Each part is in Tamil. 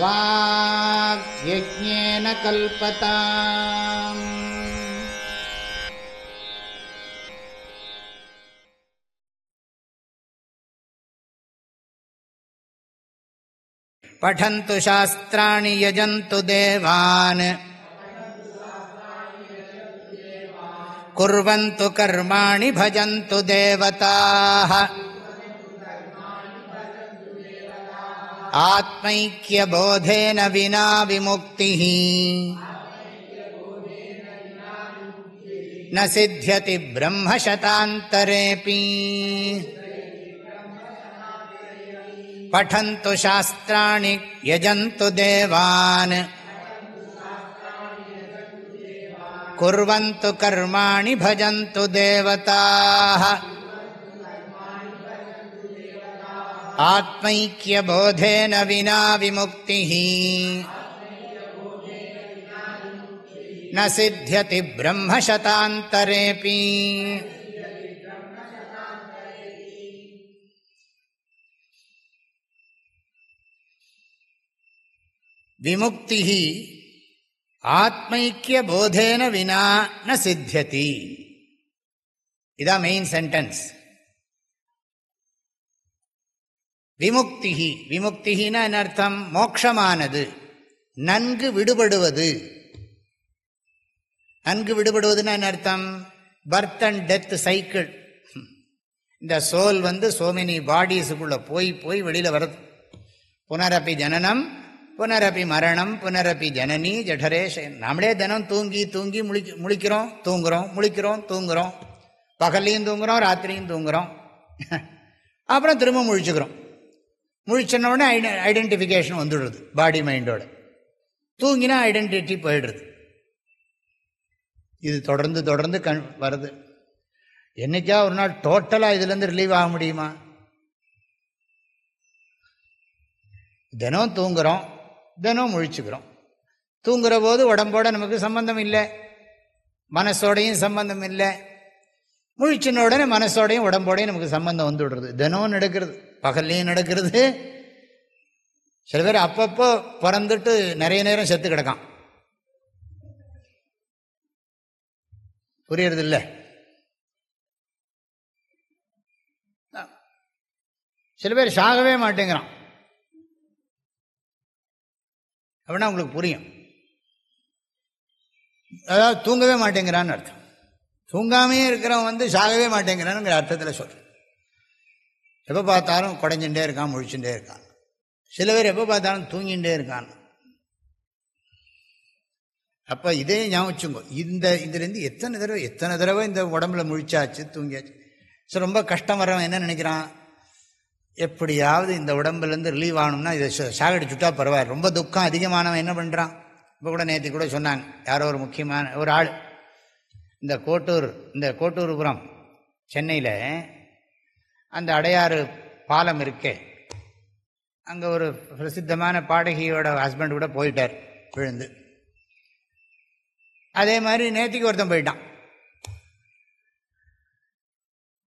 வாக்யஜ்ஞேன கல்பதாம். படந்து சாஸ்திராணி யஜந்து தேவான் குர்வந்து கர்மாணி பஜந்து தேவதாः ஆத்மைக்யபோதேன வினா விமுக்திः ந சித்யதி பிரம்மசதாந்தரேபி. படந்து சாஸ்திராணி யஜந்து தேவான் குர்வந்து கர்மாணி பஜந்து தேவதாः ஆத்மைக்யபோதேன வினா விமுக்திः ந சித்யதி பிரம்மசதாந்தரேபி. விமுக்திः ஆத்மைக்யபோதேன வினா ந சித்யதி. இதான் மெயின் சென்டென்ஸ். விமுக்திஹி, விமுக்திஹின்னா என்ன அர்த்தம்? மோட்சமானது, நன்கு விடுபடுவது. நன்கு விடுபடுவதுன்னா என்ன அர்த்தம்? Birth and death cycle. இந்த சோல் so many பாடிஸுக்குள்ள போய் போய் வெளியில் வருது. புனரப்பி ஜனனம் புனரப்பி மரணம் புனரப்பி ஜனனி ஜடரே. நம்மளே தினம் தூங்கி தூங்கி முழிக்கிறோம் தூங்குறோம், முழிக்கிறோம் தூங்குறோம், பகல்லையும் தூங்குறோம் ராத்திரியும் தூங்குறோம், அப்புறம் திரும்ப முழிச்சுக்கிறோம். முழிச்சனோடனே ஐடென்டிஃபிகேஷன் வந்துடுறது பாடி மைண்டோட. தூங்கினா ஐடென்டிட்டி போயிடுறது. இது தொடர்ந்து தொடர்ந்து வருது. என்னைக்கா ஒரு நாள் டோட்டலாக இதுலேருந்து ரிலீவ் ஆக முடியுமா? தினம் தூங்குறோம், தினம் முழிச்சுக்கிறோம். தூங்குற போது உடம்போட நமக்கு சம்பந்தம் இல்லை, மனசோடையும் சம்பந்தம் இல்லை. முழிச்சின உடனே மனசோடையும் உடம்போடையும் நமக்கு சம்பந்தம் வந்து விடுறது. தினம் நடக்கிறது, பகல்லையும் நடக்கிறது. சில பேர் அப்பப்போ பிறந்துட்டு நிறைய நேரம் செத்து கிடக்கான். புரியறது இல்லை. சில பேர் சாகவே மாட்டேங்கிறான். அப்படின்னா உங்களுக்கு புரியும். அதாவது தூங்கவே மாட்டேங்கிறான்னு அர்த்தம். தூங்காமே இருக்கிறவன் சாகவே மாட்டேங்கிறானுங்கிற அர்த்தத்தில் சொல்கிறேன். எப்போ பார்த்தாலும் குடைஞ்சுட்டே இருக்கான், முழிச்சுட்டே இருக்கான். சில பேர் எப்போ பார்த்தாலும் தூங்கிகிட்டே இருக்கான். அப்போ இதே ஞாபகம், இதுலேருந்து எத்தனை தடவை இந்த உடம்புல முழிச்சாச்சு தூங்கியாச்சு. ஸோ ரொம்ப கஷ்டம் வர்றவன் என்ன நினைக்கிறான்? எப்படியாவது இந்த உடம்புலேருந்து ரிலீவ் ஆகணும்னா இதை சாகடிச்சுட்டா பரவாயில்ல. ரொம்ப துக்கம் அதிகமானவன் என்ன பண்ணுறான்? இப்போ கூட நேற்று கூட சொன்னாங்க, யாரோ ஒரு முக்கியமான ஒரு ஆள் இந்த கோட்டூர்புரம் சென்னையில் அந்த அடையாறு பாலம் இருக்கே, அங்கே ஒரு பிரசித்தமான பாடகியோட ஹஸ்பண்ட் கூட போயிட்டார் விழுந்து. அதே மாதிரி நேற்றுக்கு ஒருத்தன் போயிட்டான்.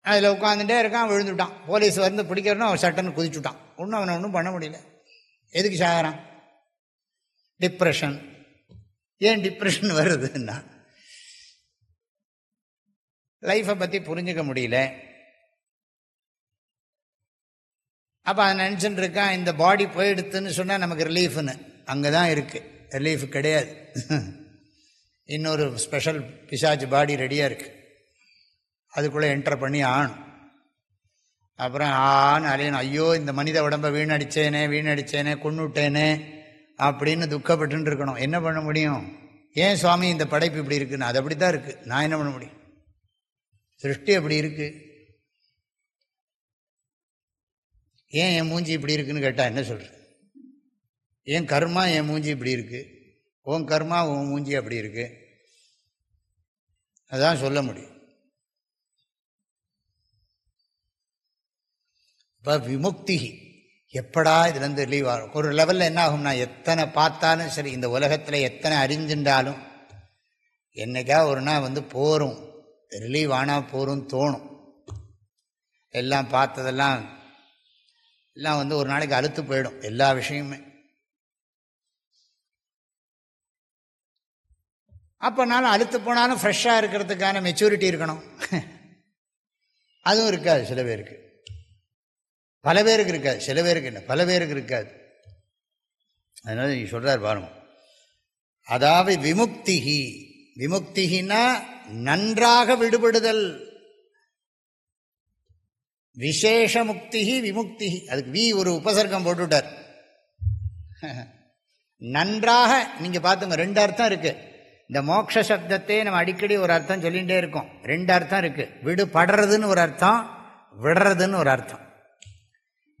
அதில் உட்காந்துட்டே இருக்கான், விழுந்துட்டான். போலீஸ் வந்து பிடிக்கிறோன்னா அவன் சட்டன்னு குதிச்சுட்டான். அவனை ஒன்றும் பண்ண முடியல. எதுக்கு சாகிறான்? டிப்ரெஷன். ஏன் டிப்ரெஷன் வருதுன்னா லைஃப்பை பற்றி புரிஞ்சுக்க முடியல. அப்போ அதை நினச்சிட்டு இருக்கான், இந்த பாடி போயிடுத்துன்னு சொன்னால் நமக்கு ரிலீஃப்னு. அங்கே தான் இருக்குது, ரிலீஃப் கிடையாது. இன்னொரு ஸ்பெஷல் பிசாஜ் பாடி ரெடியாக இருக்குது, அதுக்குள்ளே என்டர் பண்ணி ஆணும். அப்புறம் அலையணும், ஐயோ இந்த மனித உடம்பை வீணடிச்சேனே கொன்னுட்டேனே அப்படின்னு துக்கப்பட்டு இருக்கணும். என்ன பண்ண முடியும்? ஏன் சுவாமி இந்த படைப்பு இப்படி இருக்குன்னு? அது அப்படி தான் இருக்குது, நான் என்ன பண்ண முடியும்? சிருஷ்டி அப்படி இருக்கு. ஏன் என் மூஞ்சி இப்படி இருக்குன்னு கேட்டால் என்ன சொல்கிறேன்? ஏன் கர்மா என் மூஞ்சி இப்படி இருக்கு, உன் கர்மா உன் மூஞ்சி அப்படி இருக்கு, அதான் சொல்ல முடியும். இப்போ விமுக்தி எப்படா இதுலேருந்து ரிலீவ் ஆகும்? ஒரு லெவலில் என்ன ஆகும்னா, எத்தனை பார்த்தாலும் சரி, இந்த உலகத்தில் எத்தனை அறிஞ்சின்றாலும் என்னைக்கா ஒரு நாள் போரும், ரிலீவ் ஆனால் போரும் தோணும். எல்லாம் பார்த்ததெல்லாம் எல்லாம் ஒரு நாளைக்கு அலுத்து போயிடும். எல்லா விஷயமுமே அப்போனாலும் அழுத்து போனாலும் ஃப்ரெஷ்ஷாக இருக்கிறதுக்கான மெச்சூரிட்டி இருக்கணும். அதுவும் இருக்காது சில பேருக்கு, பல பேருக்கு இருக்காது. சில பேருக்கு என்ன, பல பேருக்கு இருக்காது. அதனால நீ சொல்றார் பாருங்க, அதாவது விமுக்திஹி, விமுக்திஹினா நன்றாக விடுபடுதல், விசேஷ முக்திஹி விமுக்திஹி. அதுக்கு வி ஒரு உபசர்க்கம் போட்டுவிட்டார். நன்றாக நீங்க பார்த்துங்க, ரெண்டு அர்த்தம் இருக்கு. இந்த மோட்ச சப்தத்தை நம்ம அடிக்கடி ஒரு அர்த்தம் சொல்லிகிட்டே இருக்கோம். ரெண்டு அர்த்தம் இருக்கு. விடுபடுறதுன்னு ஒரு அர்த்தம், விடுறதுன்னு ஒரு அர்த்தம்.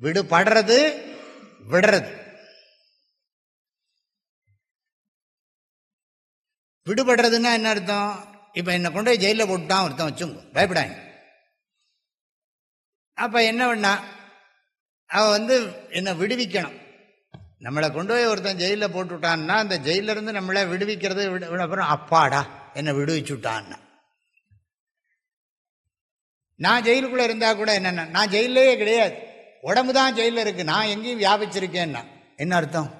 விடுபடுறது, விடுறது. விடுபடுறதுன்னா என்ன அர்த்தம்? இப்ப என்ன கொண்டு போய் ஜெயிலில் போட்டுட்டான் ஒருத்தன் வச்சுங்க, பயப்படாங்க. அப்ப என்ன பண்ணா, அவன் என்ன விடுவிக்கணும். நம்மளை கொண்டு போய் ஒருத்தன் ஜெயிலில் போட்டுவிட்டான்னா அந்த ஜெயிலிருந்து நம்மளை விடுவிக்கிறது. அப்புறம் அப்பாடா என்னை விடுவிச்சுட்டான்னா, நான் ஜெயிலுக்குள்ளே இருந்தால் கூட என்னென்ன, நான் ஜெயிலே கிடையாது, உடம்பு தான் ஜெயிலில் இருக்கு, நான் எங்கேயும் வியாபிச்சிருக்கேன்னா என்ன அர்த்தம்?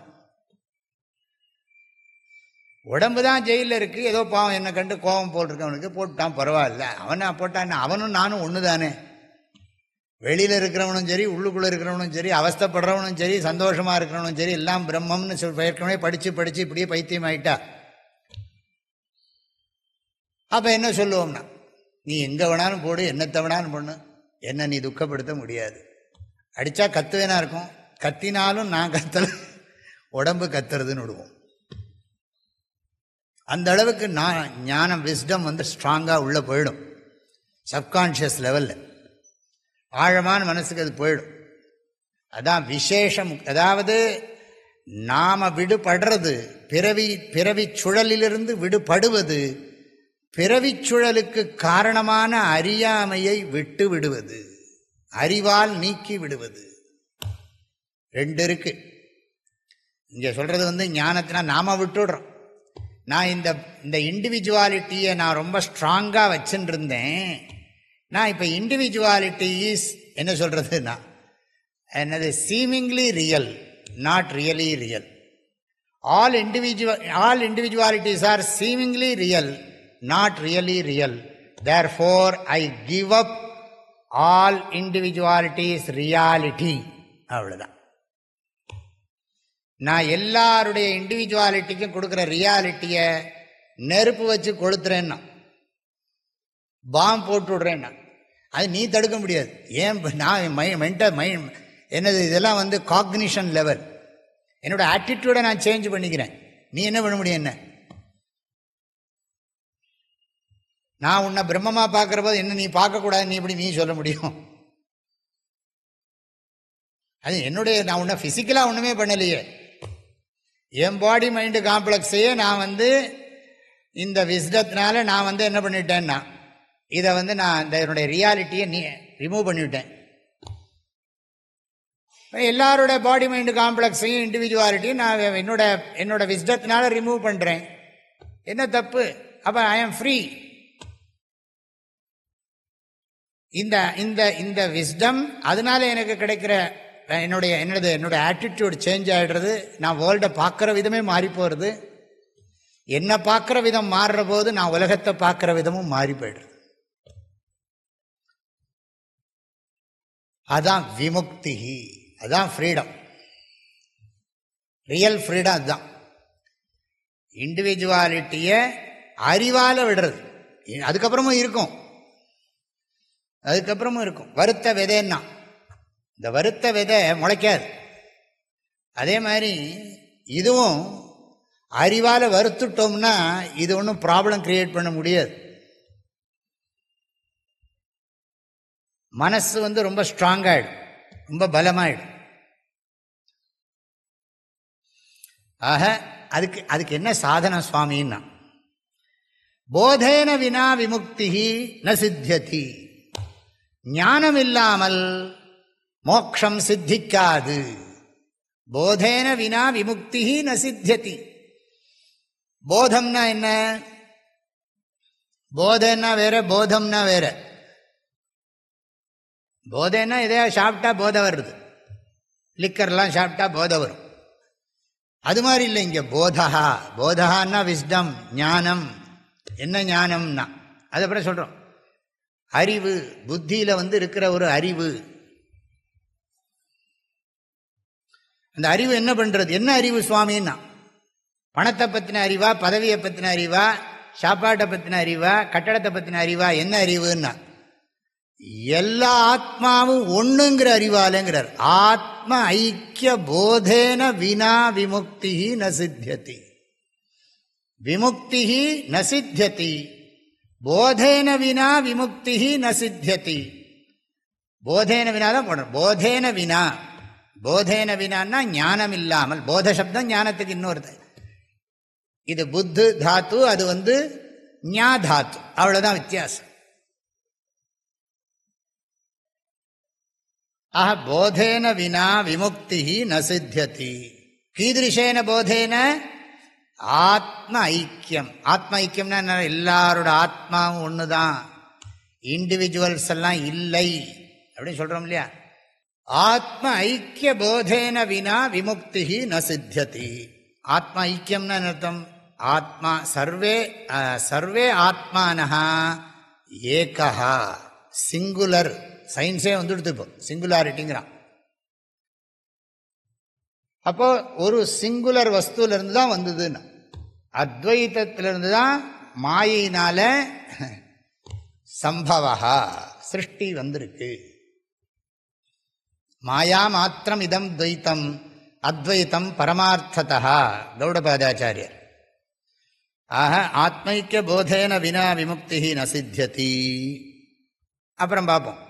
உடம்பு தான் ஜெயிலில் இருக்கு, ஏதோ பாவம் என்னை கண்டு கோபம் போட்டிருக்கவனுக்கு போட்டுட்டான், பரவாயில்ல, அவனை போட்டான், அவனும் நானும் ஒன்று தானே. வெளியில் இருக்கிறவனும் சரி, உள்ளுக்குள்ளே இருக்கிறவனும் சரி, அவஸ்தப்படுறவனும் சரி, சந்தோஷமாக இருக்கிறவனும் சரி, எல்லாம் பிரம்மம்னு ஏற்கனவே படித்து படித்து இப்படியே பைத்தியம் ஆயிட்டா. அப்போ என்ன சொல்லுவோம்னா, நீ எங்கே வேணாலும் போடு, என்னத்தை வேணாலும் பண்ணு, என்ன நீ துக்கப்படுத்த முடியாது. அடித்தா கத்துவேனா இருக்கும், கத்தினாலும் நான் கத்தல, உடம்பு கத்துறதுன்னு விடுவோம். அந்த அளவுக்கு ஞானம், விஸ்டம் ஸ்ட்ராங்காக உள்ளே போயிடும். சப்கான்ஷியஸ் லெவலில் ஆழமான மனசுக்கு அது போயிடும். அதான் விசேஷம். அதாவது நாம விடுபடுறது, பிறவி சுழலிலிருந்து விடுபடுவது, பிறவி சுழலுக்கு காரணமான அறியாமையை விட்டு விடுவது, அறிவால் நீக்கி விடுவது. ரெண்டு இருக்கு. இங்க சொல்றது ஞானத்தினா நாம விட்டுடுறோம். நான் இந்த இண்டிவிஜுவாலிட்டியை நான் ரொம்ப ஸ்ட்ராங்கா வச்சுட்டு இருந்தேன். நான் இப்போ இண்டிவிஜுவாலிட்டி இஸ் என்ன சொல்றதுன்னா, என்னது, seemingly real, not really real. All individualities are seemingly real, not really real. Therefore I give up all individualities reality. அவ்வளவுதான். நான் எல்லாருடைய இண்டிவிஜுவாலிட்டிக்கும் கொடுக்குற ரியாலிட்டியை நெருப்பு வச்சு கொளுத்துறேன்னா, பாம் போட்டு விடுறேன்னா, அது நீ தடுக்க முடியாது. ஏன்? நான் என்னது, இதெல்லாம் காக்னிஷன் லெவல். என்னோட ஆட்டிடியூடை நான் சேஞ்ச் பண்ணிக்கிறேன். நீ என்ன பண்ண முடியும்? என்ன, நான் உன்னை பிரம்மமா பார்க்கிற போது என்ன நீ பார்க்கக்கூடாது, நீ இப்படி நீ சொல்ல முடியும்? அது என்னுடைய, நான் உன்னை பிசிக்கலா ஒண்ணுமே பண்ணலையே. என் பாடி மைண்டு காம்ப்ளெக்ஸையே நான் இந்த விஸ்டத்தினால நான் என்ன பண்ணிட்டேன்னா, இதை நான் என்னுடைய ரியாலிட்டியை ரிமூவ் பண்ணிவிட்டேன். எல்லாரோட பாடி மைண்டு காம்ப்ளெக்ஸையும் இண்டிவிஜுவாலிட்டியும் நான் என்னோட விஸ்டத்தினால ரிமூவ் பண்றேன். என்ன தப்பு? அப்ப ஐ ஆம் ஃப்ரீ. இந்த விஸ்டம், அதனால எனக்கு கிடைக்கிற என்னோட ஆட்டிடியூட் சேஞ்ச் ஆகிடுறது. நான் வேர்ல்டை பார்க்குற விதமே மாறி போகிறது. என்ன பார்க்குற விதம் மாறுற போது நான் உலகத்தை பார்க்குற விதமும் மாறி போயிடுறது. அதான் விமுக்தி, அதான் ஃப்ரீடம், ரியல் ஃப்ரீடம். அதுதான் இண்டிவிஜுவாலிட்டியை அறிவால விடுறது. அதுக்கப்புறமும் இருக்கும், வருத்த விதைன்னா, இந்த வருத்த விதை முளைக்காது. அதே மாதிரி இதுவும் அறிவால வருத்துட்டோம்னா இது ஒன்றும் ப்ராப்ளம் கிரியேட் பண்ண முடியாது. மனசு ரொம்ப ஸ்ட்ராங் ஆயிடும், ரொம்ப பலமாயிடும். ஆக அதுக்கு என்ன சாதனம் சுவாமின்னா, போதேன வினா விமுக்தி ந சித்தியதி. ஞானம் இல்லாமல் மோக்ஷம் சித்திக்காது. போதேன வினா விமுக்தி ந சித்தியதி. போதம்னா என்ன? போதன்னா வேற, போதம்னா வேற. போதைன்னா எதையா சாப்பிட்டா போதை வருது, லிக்கர்லாம் சாப்பிட்டா போதை வரும். அது மாதிரி இல்லை இங்க. போதஹா, போதஹான்னா விஸ்டம், ஞானம். என்ன ஞானம்னா அது அப்புறம் சொல்கிறோம். அறிவு, புத்தியில் இருக்கிற ஒரு அறிவு. அந்த அறிவு என்ன பண்ணுறது? என்ன அறிவு சுவாமின்னா, பணத்தை பற்றின அறிவா, பதவியை பற்றின அறிவா, சாப்பாட்டை பற்றின அறிவா, கட்டடத்தை பற்றின அறிவா? என்ன அறிவுன்னா எல்லா ஆத்மாவும் ஒண்ணுங்கிற அறிவாலேங்கிறார். ஆத்ம ஐக்கிய போதேன வினா விமுக்தி ந சித்தியதி. விமுக்தி ந சித்தியதி போதேன வினா விமுக்தி ந சித்தியதி. போதேன வினா தான் போடணும். போதேன வினா, போதேன வினான்னா ஞானம் இல்லாமல். போத சப்தம் ஞானத்துக்கு இன்னொரு. இது புத்து தாத்து, அது ஞா தாத்து, அவ்வளவுதான் வித்தியாசம். ஆஹ போதேன வினா விமுக்தி ந சித்தியதி. கீதிருஷேன போதேன ஆத்ம ஐக்கியம். ஆத்ம ஐக்கியம்னா எல்லாரோட ஆத்மாவும் ஒண்ணுதான், இண்டிவிஜுவல்ஸ் எல்லாம் இல்லை அப்படின்னு சொல்றோம் இல்லையா. ஆத்ம ஐக்கிய போதேன வினா விமுக்தி ந சித்தியதி. ஆத்ம ஐக்கியம்னா அர்த்தம் ஆத்மா சர்வே சர்வே ஆத்மானஹ ஏகஹா, சிங்குலர். சயின்ஸே வந்துடுது இப்போ, சிங்குலாரிட்டிங்கிறான். அப்போ ஒரு சிங்குலர் வஸ்துலேருந்து தான் வந்ததுன்னா, அத்வைதத்திலிருந்து தான் மாயினால சம்பவா சிருஷ்டி வந்திருக்கு. மாயா மாத்திரம் இதம் துவைத்தம் அத்வைத்தம் பரமார்த்ததா கௌடபாதாச்சாரியர். ஆக ஆத்மைக்கிய போதேன வினா விமுக்தி ந சித்தியதி. அப்புறம் பார்ப்போம்.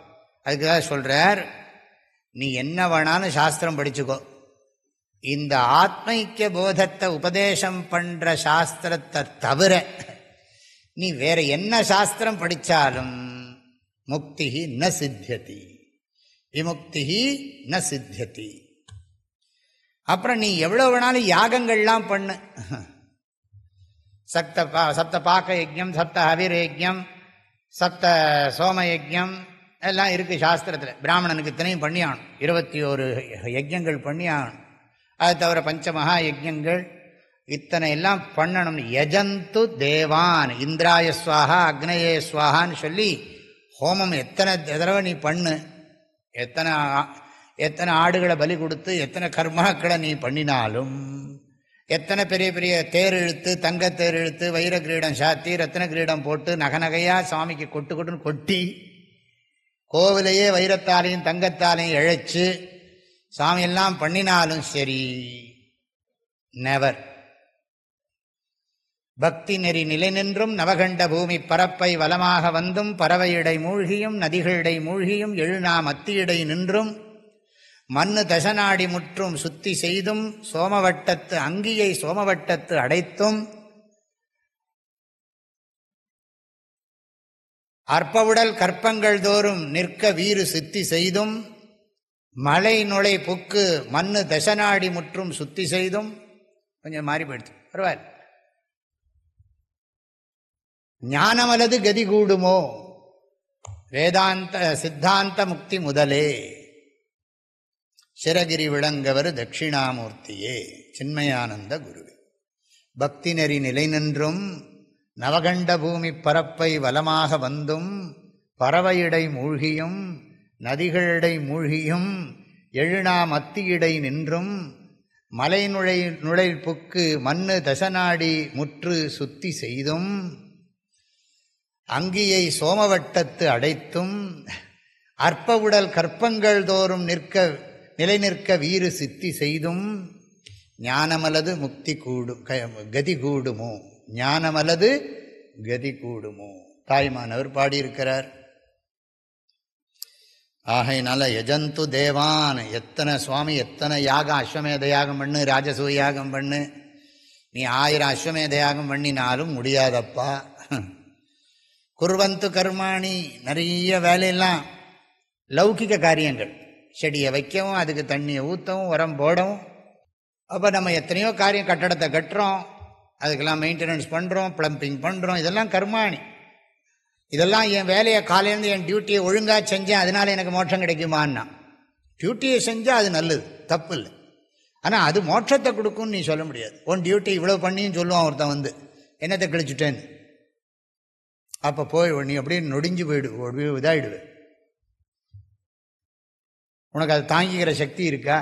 அதுக்காக சொல்றார், நீ என்ன வேணாலும் சாஸ்திரம் படிச்சுக்கோ, இந்த ஆத்மைக்கிய போதத்தை உபதேசம் பண்ற சாஸ்திரத்தை தவிர நீ வேற என்ன சாஸ்திரம் படித்தாலும் முக்தி ந சித்தியதி, விமுக்தி ந சித்தியதி. அப்புறம் நீ எவ்வளோ வேணாலும் யாகங்கள்லாம் பண்ணு, சப்த பாக்க யஜ்யம், சப்த ஹவிர் யஜ்யம், சப்த சோம யஜ்யம் எல்லாம் இருக்குது சாஸ்திரத்தில். பிராமணனுக்கு இத்தனையும் பண்ணி ஆகணும், 21 யஜ்யங்கள் பண்ணி ஆகணும். அது தவிர பஞ்சமகா யஜ்யங்கள் இத்தனை எல்லாம் பண்ணணும். யஜந்து தேவான், இந்திராய ஸ்வாஹா அக்னயே ஸ்வாஹான்னு சொல்லி ஹோமம் எத்தனை தடவை நீ பண்ணு, எத்தனை ஆடுகளை பலி கொடுத்து எத்தனை கர்மாக்களை நீ பண்ணினாலும், எத்தனை பெரிய பெரிய தேர் இழுத்து, தங்க தேர் இழுத்து, வைர கிரீடம் சாத்தி, ரத்தின கிரீடம் போட்டு, நகையாக சுவாமிக்கு கொட்டுன்னு கொட்டி, கோவிலையே வைரத்தாலையும் தங்கத்தாலையும் இழைச்சு சாமியெல்லாம் பண்ணினாலும் சரி, நெவர். பக்தி நெறி நிலை நின்றும் நவகண்ட பூமி பரப்பை வலமாக வந்தும் பறவையிடை மூழ்கியும் நதிகளிடை மூழ்கியும் எழுநா மத்தியிடை நின்றும் மண்ணு தசநாடி முற்றும் சுத்தி செய்தும் சோமவட்டத்து அங்கியை சோமவட்டத்து அடைத்தும் அற்பவுடல் கற்பங்கள் தோறும் நிற்க வீறு சித்தி செய்தும் மலை நுழை புக்கு மண்ணு தசநாடி முற்றும் சுத்தி செய்தும். கொஞ்சம் மாறி போயிடுச்சு, பரவாயில்ல. ஞானமலது கதி கூடுமோ வேதாந்த சித்தாந்த முக்தி முதலே சிரகிரி விளங்கவர் தட்சிணாமூர்த்தியே சின்மயானந்த குருவே. பக்தி நெறி நிலை நின்றும் நவகண்ட பூமி பரப்பை வலமாக வந்தும் பறவையிடை மூழ்கியும் நதிகளிடை மூழ்கியும் எழுநா மத்தியிடை நின்றும் மலை நுழை புக்கு மண்ணு தசநாடி முற்று சுத்தி செய்தும் அங்கியை சோமவட்டத்து அடைத்தும் அற்பவுடல் கற்பங்கள் தோறும் நிலை நிற்க வீறு சித்தி செய்தும் ஞானமலது முக்தி கூடும் கதி கூடுமோ, ஞானமலது கதி கூடுமோ. தாய்மானவர் பாடியிருக்கிறார். ஆகையினால யஜந்து தேவான், எத்தனை சுவாமி எத்தனை யாகம், அஸ்வமேத யாகம் பண்ணு, ராஜசூய யாகம் பண்ணு, நீ 1000 அஸ்வமேத யாகம் பண்ணினாலும் முடியாதப்பா. குர்வந்து கர்மாணி, நிறைய வேலையெல்லாம் லௌகிக காரியங்கள், செடியை வைக்கவும் அதுக்கு தண்ணியை ஊற்றவும் உரம் போடவும். அப்போ நம்ம எத்தனையோ காரியம், கட்டடத்தை கட்டுறோம், அதுக்கெல்லாம் மெயின்டெனன்ஸ் பண்ணுறோம், ப்ளம்பிங் பண்ணுறோம், இதெல்லாம் கர்மாணி. இதெல்லாம் என் வேலையை காலையிலேருந்து என் டியூட்டியை ஒழுங்காக செஞ்சேன் அதனால் எனக்கு மோட்சம் கிடைக்குமான்னா, டியூட்டியை செஞ்சால் அது நல்லது, தப்பு இல்லை. ஆனால் அது மோட்சத்தை கொடுக்கும்னு நீ சொல்ல முடியாது. உன் டியூட்டி இவ்வளோ பண்ணியும் சொல்லுவான் ஒருத்தன், என்னத்தை கழிச்சுட்டேன்னு. அப்போ போய் நீ அப்படியே நொடிஞ்சு இதாகிடுவே. உனக்கு அதை தாங்கிக்கிற சக்தி இருக்கா?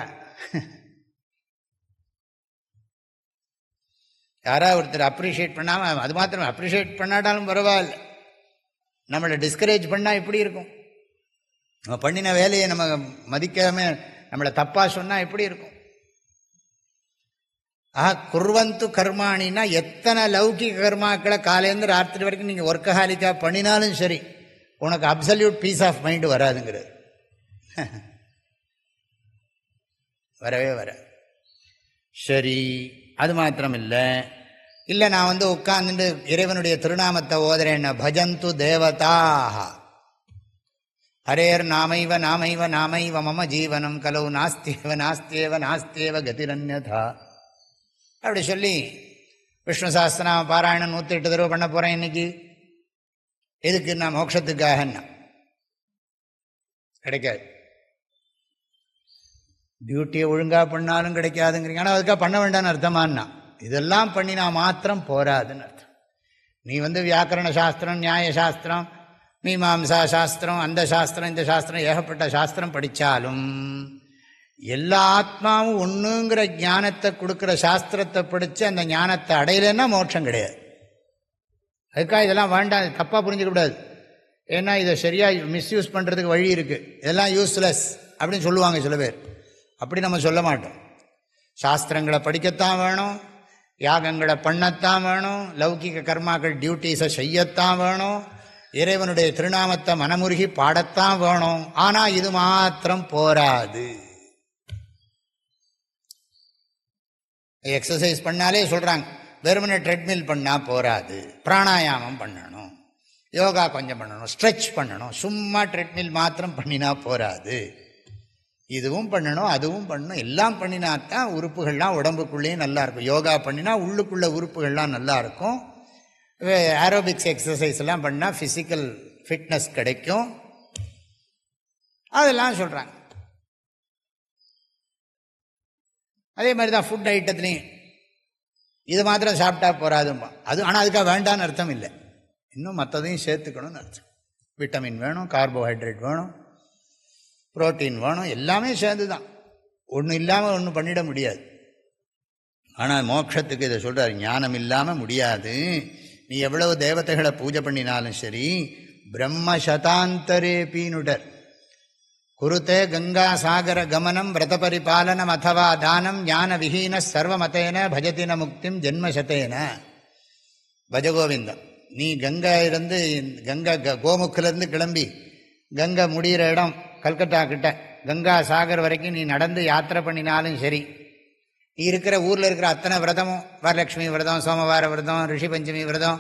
யாராவது ஒருத்தர் அப்ரிஷியேட் பண்ணாமல், அது மாத்திரம் அப்ரிஷியேட் பண்ணாட்டாலும் பரவாயில்ல, நம்மளை டிஸ்கரேஜ் பண்ணால் எப்படி இருக்கும்? நம்ம பண்ணின வேலையை நம்ம மதிக்காமல் நம்மளை தப்பாக சொன்னால் எப்படி இருக்கும்? குர்வந்து கர்மாணின்னா எத்தனை லௌகிக கர்மாக்களை காலையிலேருந்து ராத்திரி வரைக்கும் நீங்கள் ஒர்க்கஹாலிக்காக பண்ணினாலும் சரி, உனக்கு அப்சல்யூட் பீஸ் ஆஃப் மைண்டு வராதுங்கிறது. வரவே வர. சரி, அது மாத்திரம் இல்லை நான் உட்கார்ந்துட்டு இறைவனுடைய திருநாமத்தை ஓதுறேன். பஜந்து தேவதாக ஹரேர் நாமைவ நாமைவ நாமைவ மம ஜீவனம் கலவு நாஸ்தியவ நாஸ்தியேவ நாஸ்தியேவ கதிரன்யதா அப்படி சொல்லி விஷ்ணு சாஸ்திரநாம பாராயணம் 108 தடவை பண்ண போகிறேன் இன்னைக்கு. எதுக்கு? நான் மோட்சத்துக்காகன்னா கிடைக்காது. டியூட்டியை ஒழுங்காக பண்ணாலும் கிடைக்காதுங்கிறீங்க. ஆனால் அதுக்காக பண்ண வேண்டாம்னு அர்த்தமானா, இதெல்லாம் பண்ணினா மாத்திரம் போராதுன்னு அர்த்தம். நீ வியாக்கரண சாஸ்திரம், நியாய சாஸ்திரம், மீமாம்சா சாஸ்திரம், அந்த சாஸ்திரம், இந்த சாஸ்திரம், ஏகப்பட்ட சாஸ்திரம் படித்தாலும் எல்லா ஆத்மாவும் ஒன்றுங்கிற ஞானத்தை கொடுக்குற சாஸ்திரத்தை படித்து அந்த ஞானத்தை அடையலைன்னா மோட்சம் கிடையாது. அதுக்காக இதெல்லாம் வேண்டாம், தப்பாக புரிஞ்சிக்கூடாது. ஏன்னா இதை சரியாக மிஸ்யூஸ் பண்ணுறதுக்கு வழி இருக்குது. இதெல்லாம் யூஸ்லெஸ் அப்படின்னு சொல்லுவாங்க சில பேர். அப்படி நம்ம சொல்ல மாட்டோம். சாஸ்திரங்களை படிக்கத்தான் வேணும், யாகங்களை பண்ணத்தான் வேணும், லௌகிக கர்மாக்கள் டியூட்டிஸை செய்யத்தான் வேணும், இறைவனுடைய திருநாமத்தை மனமுருகி பாடத்தான் வேணும். ஆனால் இது மாத்திரம் போராது. எக்ஸசைஸ் பண்ணாலே சொல்கிறாங்க, வெறுமனே ட்ரெட்மில் பண்ணால் போராது, பிராணாயாமம் பண்ணணும், யோகா கொஞ்சம் பண்ணணும், ஸ்ட்ரெச் பண்ணணும். சும்மா ட்ரெட்மில் மாத்திரம் பண்ணினா போராது, இதுவும் பண்ணணும் அதுவும் பண்ணணும். எல்லாம் பண்ணினாத்தான் உறுப்புகள்லாம் உடம்புக்குள்ளேயும் நல்லாயிருக்கும். யோகா பண்ணினா உள்ளுக்குள்ள உறுப்புகள்லாம் நல்லாயிருக்கும். ஏரோபிக்ஸ் எக்ஸசைஸ் எல்லாம் பண்ணால் ஃபிசிக்கல் ஃபிட்னஸ் கிடைக்கும். அதெல்லாம் சொல்கிறாங்க. அதே மாதிரி தான் ஃபுட் ஐட்டத்துலேயும் இது மாத்திரம் சாப்பிட்டா போகாதும்பா. அது ஆனால் அதுக்காக வேண்டான்னு அர்த்தம் இல்லை, இன்னும் மற்றதையும் சேர்த்துக்கணும்னு அர்த்தம். விட்டமின் வேணும், கார்போஹைட்ரேட் வேணும், புரோட்டீன் வேணும், எல்லாமே சேர்ந்து தான். ஒன்று இல்லாமல் ஒன்று பண்ணிட முடியாது. ஆனால் மோட்சத்துக்கு இதை சொல்கிறார், ஞானம் இல்லாமல் முடியாது. நீ எவ்வளவு தேவதைகளை பூஜை பண்ணினாலும் சரி, பிரம்ம சதாந்தரேபீனுடர் குருத்தே கங்கா சாகர கமனம் விரத பரிபாலனம் அதவா தானம் ஞான விஹீன சர்வமதேன பஜதின முக்திம் ஜென்மசதேன. பஜகோவிந்தம். நீ கங்கா இருந்து கங்கா கோமுக்கிலிருந்து கிளம்பி கங்கை முடிகிற இடம் கல்கத்தா கிட்ட கங்கா சாகர் வரைக்கும் நீ நடந்து யாத்திரை பண்ணினாலும் சரி, நீ இருக்கிற ஊரில் இருக்கிற அத்தனை விரதமும், வரலட்சுமி விரதம், சோமவார விரதம், ரிஷி பஞ்சமி விரதம்,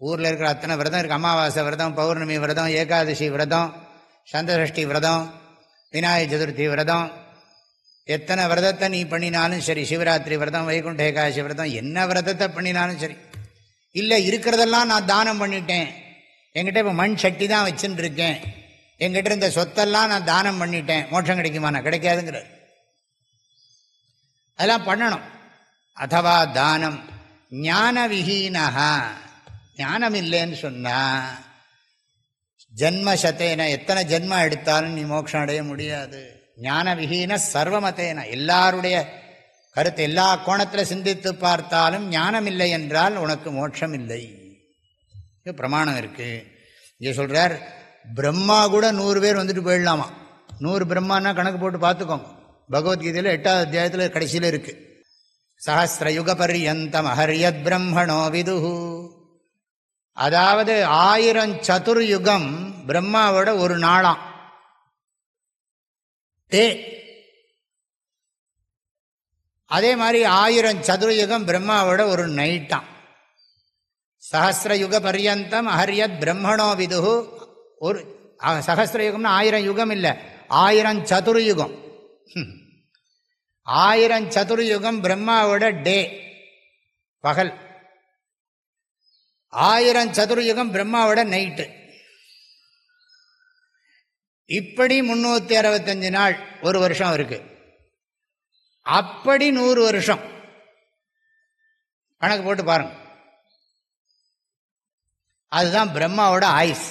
ஊரில் இருக்கிற அத்தனை விரதம் இருக்குது. அமாவாசை விரதம், பௌர்ணமி விரதம், ஏகாதசி விரதம், சந்திரஷ்டி விரதம், விநாயக சதுர்த்தி விரதம், எத்தனை விரதத்தை நீ பண்ணினாலும் சரி, சிவராத்திரி விரதம், வைகுண்ட ஏகாதசி விரதம், என்ன விரதத்தை பண்ணினாலும் சரி. இல்லை இருக்கிறதெல்லாம் நான் தானம் பண்ணிட்டேன், என்கிட்ட இப்போ மண் சட்டி தான் வச்சுன்னு இருக்கேன், என்கிட்ட இருந்த சொத்தெல்லாம் நான் தானம் பண்ணிட்டேன், மோட்சம் கிடைக்குமா? நான் கிடைக்காதுங்கிற. அதெல்லாம் பண்ணணும். அதவா தானம் ஞான விஹீனஹா, ஞானம் இல்லைன்னு சொன்னால் ஜன்மசத்தேன, எத்தனை ஜென்மம் எடுத்தாலும் நீ மோட்சம் அடைய முடியாது. ஞான விஹீன சர்வமத்தேன, எல்லாருடைய கருத்து எல்லா கோணத்தில் சிந்தித்து பார்த்தாலும் ஞானம் இல்லை என்றால் உனக்கு மோட்சம் இல்லை. பிரமாணம் இருக்கு. இங்கே சொல்றார், பிரம்மா கூட 100 பேர் வந்துட்டு போயிடலாமா. 100 பிரம்மானா கணக்கு போட்டு பார்த்துக்கோங்க. பகவத்கீதையில் 8வது அத்தியாயத்தில் கடைசியில் இருக்கு. சஹஸ்ரயுக பர்யந்தம் அஹர்யத் பிரம்மணோ விதுஹு. அதாவது 1000 சதுர்யுகம் பிரம்மாவோட ஒரு நாளாம். அதே மாதிரி 1000 சதுர்யுகம் பிரம்மாவோட ஒரு நைட்டாம். சஹஸ்ரயுக பர்யந்தம் அஹர்யத் பிரம்மணோ விதுஹு. ஒரு சஹஸ்ரயுகம்னா 1000 யுகம் இல்லை, 1000 சதுர்யுகம். 1000 சதுர்யுகம் பிரம்மாவோட டே, பகல். 1000 சதுர்யுகம் பிரம்மாவோட நைட்டு. இப்படி 365 நாள் ஒரு வருஷம் இருக்கு. அப்படி 100 வருஷம் கணக்கு போட்டு பாருங்க. அதுதான் பிரம்மாவோட ஆயுஸ்.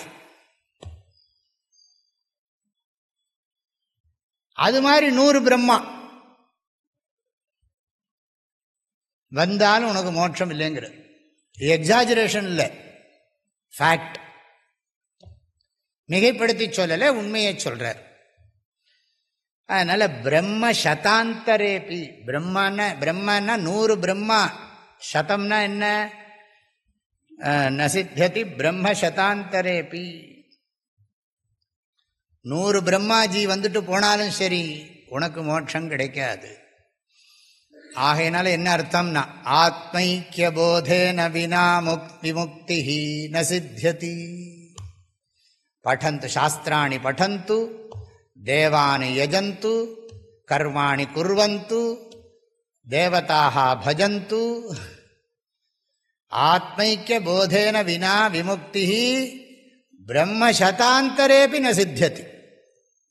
அது மாதிரி 100 பிரம்மா வந்தாலும் உனக்கு மோட்சம் இல்லைங்கிறது எக்ஸாஜரேஷன் இல்லை, ஃபேக்ட். மிகைப்படுத்தி சொல்லலை, உண்மையை சொல்றார். அதனால பிரம்ம சதாந்தரேபி, பிரம்மன்னா 100 பிரம்மா, சதம்னா என்ன, நசித்தியதி பிரம்ம சதாந்தரேபி. 100 பிரம்மாஜி வந்துட்டு போனாலும் சரி உனக்கு மோட்சம் கிடைக்காது. ஆகையினால என்ன அர்த்தம்னா, ஆத்மைக்கிய போதேன வினா விமுக்தி ந சித்தியதி. படந்து சாஸ்திராணி படந்து தேவானி யஜந்து கர்மாணி குர்வந்து தேவதாக பஜந்து. ஆத்மைக்கிய போதேன வினா விமுக்தி பிரம்ம சதாந்தரேபி ந சித்தியதி.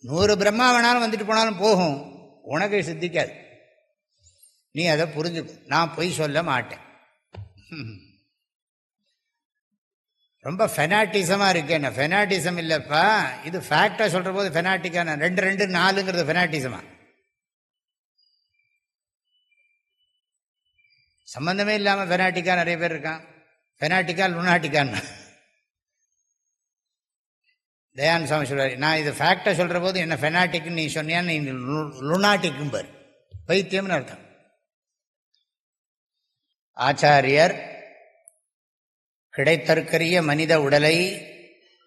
100 பிரம்மா வேணாலும் வந்துட்டு போனாலும் போகும், உனக்கு சித்திக்காது. நீ அதை புரிஞ்சுக்கும். நான் பொய் சொல்ல மாட்டேன். ரொம்ப ஃபெனாட்டிசமாக இருக்கேன். ஃபெனாட்டிசம் இல்லைப்பா, இது ஃபேக்டாக சொல்கிற போது ஃபெனாட்டிக்கான 2 2 4ங்கிறது ஃபெனாட்டிசமா? சம்பந்தமே இல்லாமல் ஃபெனாட்டிக்கா நிறைய பேர் இருக்கான். ஃபெனாட்டிக்கா லுனாட்டிக்கான்னு தயானந்த சுவாமி சொல்வார். நான் இது ஃபேக்டை சொல்கிற போது என்ன ஃபெனாட்டிக்னு நீ சொன்னியான்னு நீ லுனாட்டிக்கும் பாரு, பைத்தியம்னு அர்த்தம். ஆச்சாரியர் கிடைத்தற்கரிய மனித உடலை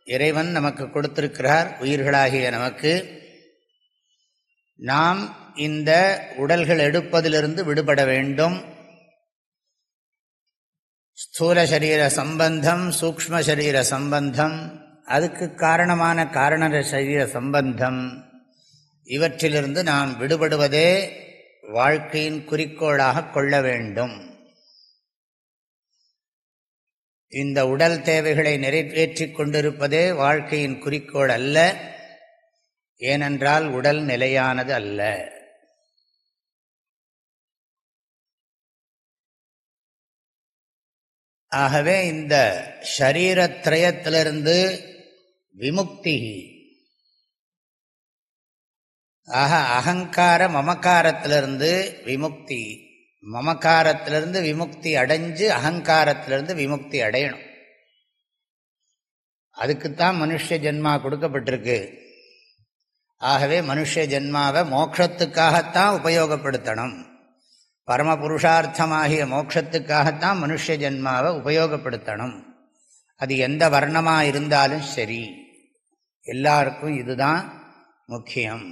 இறைவன் நமக்கு கொடுத்திருக்கிறார். உயிர்களாகிய நமக்கு நாம் இந்த உடல்கள் எடுப்பதிலிருந்து விடுபட வேண்டும். ஸ்தூல சரீர சம்பந்தம், சூக்ஷ்ம சரீர சம்பந்தம், அதுக்கு காரணமான காரண சரீர சம்பந்தம், இவற்றிலிருந்து நாம் விடுபடுவதே வாழ்க்கையின் குறிக்கோளாக கொள்ள வேண்டும். இந்த உடல் தேவைகளை நிறைவேற்றிக் கொண்டிருப்பதே வாழ்க்கையின் குறிக்கோள் அல்ல. ஏனென்றால் உடல் நிலையானது அல்ல. ஆகவே இந்த ஷரீரத்ரயத்திலிருந்து விமுக்தி, அகங்கார மமக்காரத்திலிருந்து விமுக்தி, மமக்காரத்திலிருந்து விமுக்தி அடைஞ்சு அகங்காரத்திலிருந்து விமுக்தி அடையணும். அதுக்குத்தான் மனுஷ ஜென்மா கொடுக்கப்பட்டிருக்கு. ஆகவே மனுஷ ஜென்மாவை மோட்சத்துக்காகத்தான் உபயோகப்படுத்தணும். பரம புருஷார்த்தமாகிய மோட்சத்துக்காகத்தான் மனுஷ ஜென்மாவை உபயோகப்படுத்தணும். அது எந்த வர்ணமாக இருந்தாலும் சரி, எல்லாருக்கும் இதுதான் முக்கியம்.